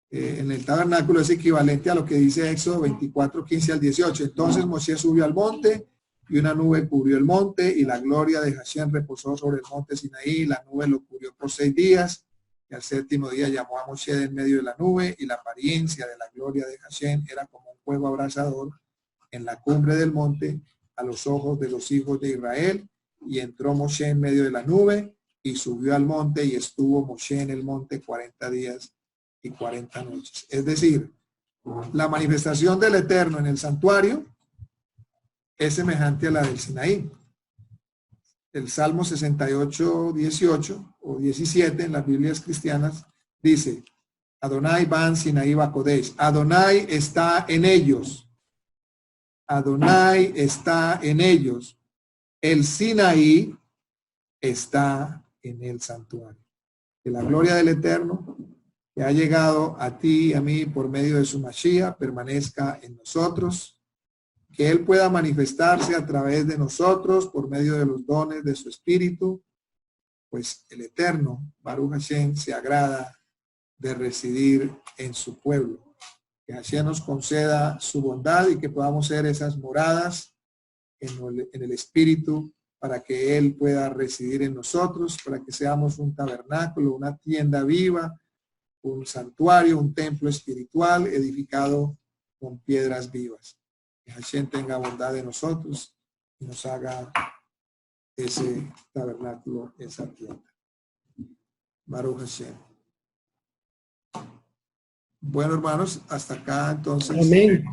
en el tabernáculo, es equivalente a lo que dice Éxodo 24:15-18. Entonces Moshe subió al monte y una nube cubrió el monte y la gloria de Hashem reposó sobre el monte Sinaí. La nube lo cubrió por 6 días y al 7º día llamó a Moshe en medio de la nube, y la apariencia de la gloria de Hashem era como un fuego abrasador en la cumbre del monte a los ojos de los hijos de Israel. Y entró Moshe en medio de la nube y subió al monte y estuvo Moshe en el monte 40 días y 40 noches. Es decir, la manifestación del Eterno en el santuario es semejante a la del Sinaí. El Salmo 68, 18 o 17 en las Biblias cristianas dice, Adonai ban Sinaí bakodesh. Adonai está en ellos. Adonai está en ellos. El Sinaí está en el santuario. Que la gloria del Eterno que ha llegado a ti y a mí por medio de su Mashiach permanezca en nosotros. Que Él pueda manifestarse a través de nosotros por medio de los dones de su Espíritu, pues el Eterno, Baruch Hashem, se agrada de residir en su pueblo. Que Hashem nos conceda su bondad y que podamos ser esas moradas en el Espíritu para que Él pueda residir en nosotros, para que seamos un tabernáculo, una tienda viva, un santuario, un templo espiritual edificado con piedras vivas. Que Hashem tenga bondad de nosotros y nos haga ese tabernáculo, esa tienda. Baruch Hashem. Bueno, hermanos, hasta acá entonces. Amén.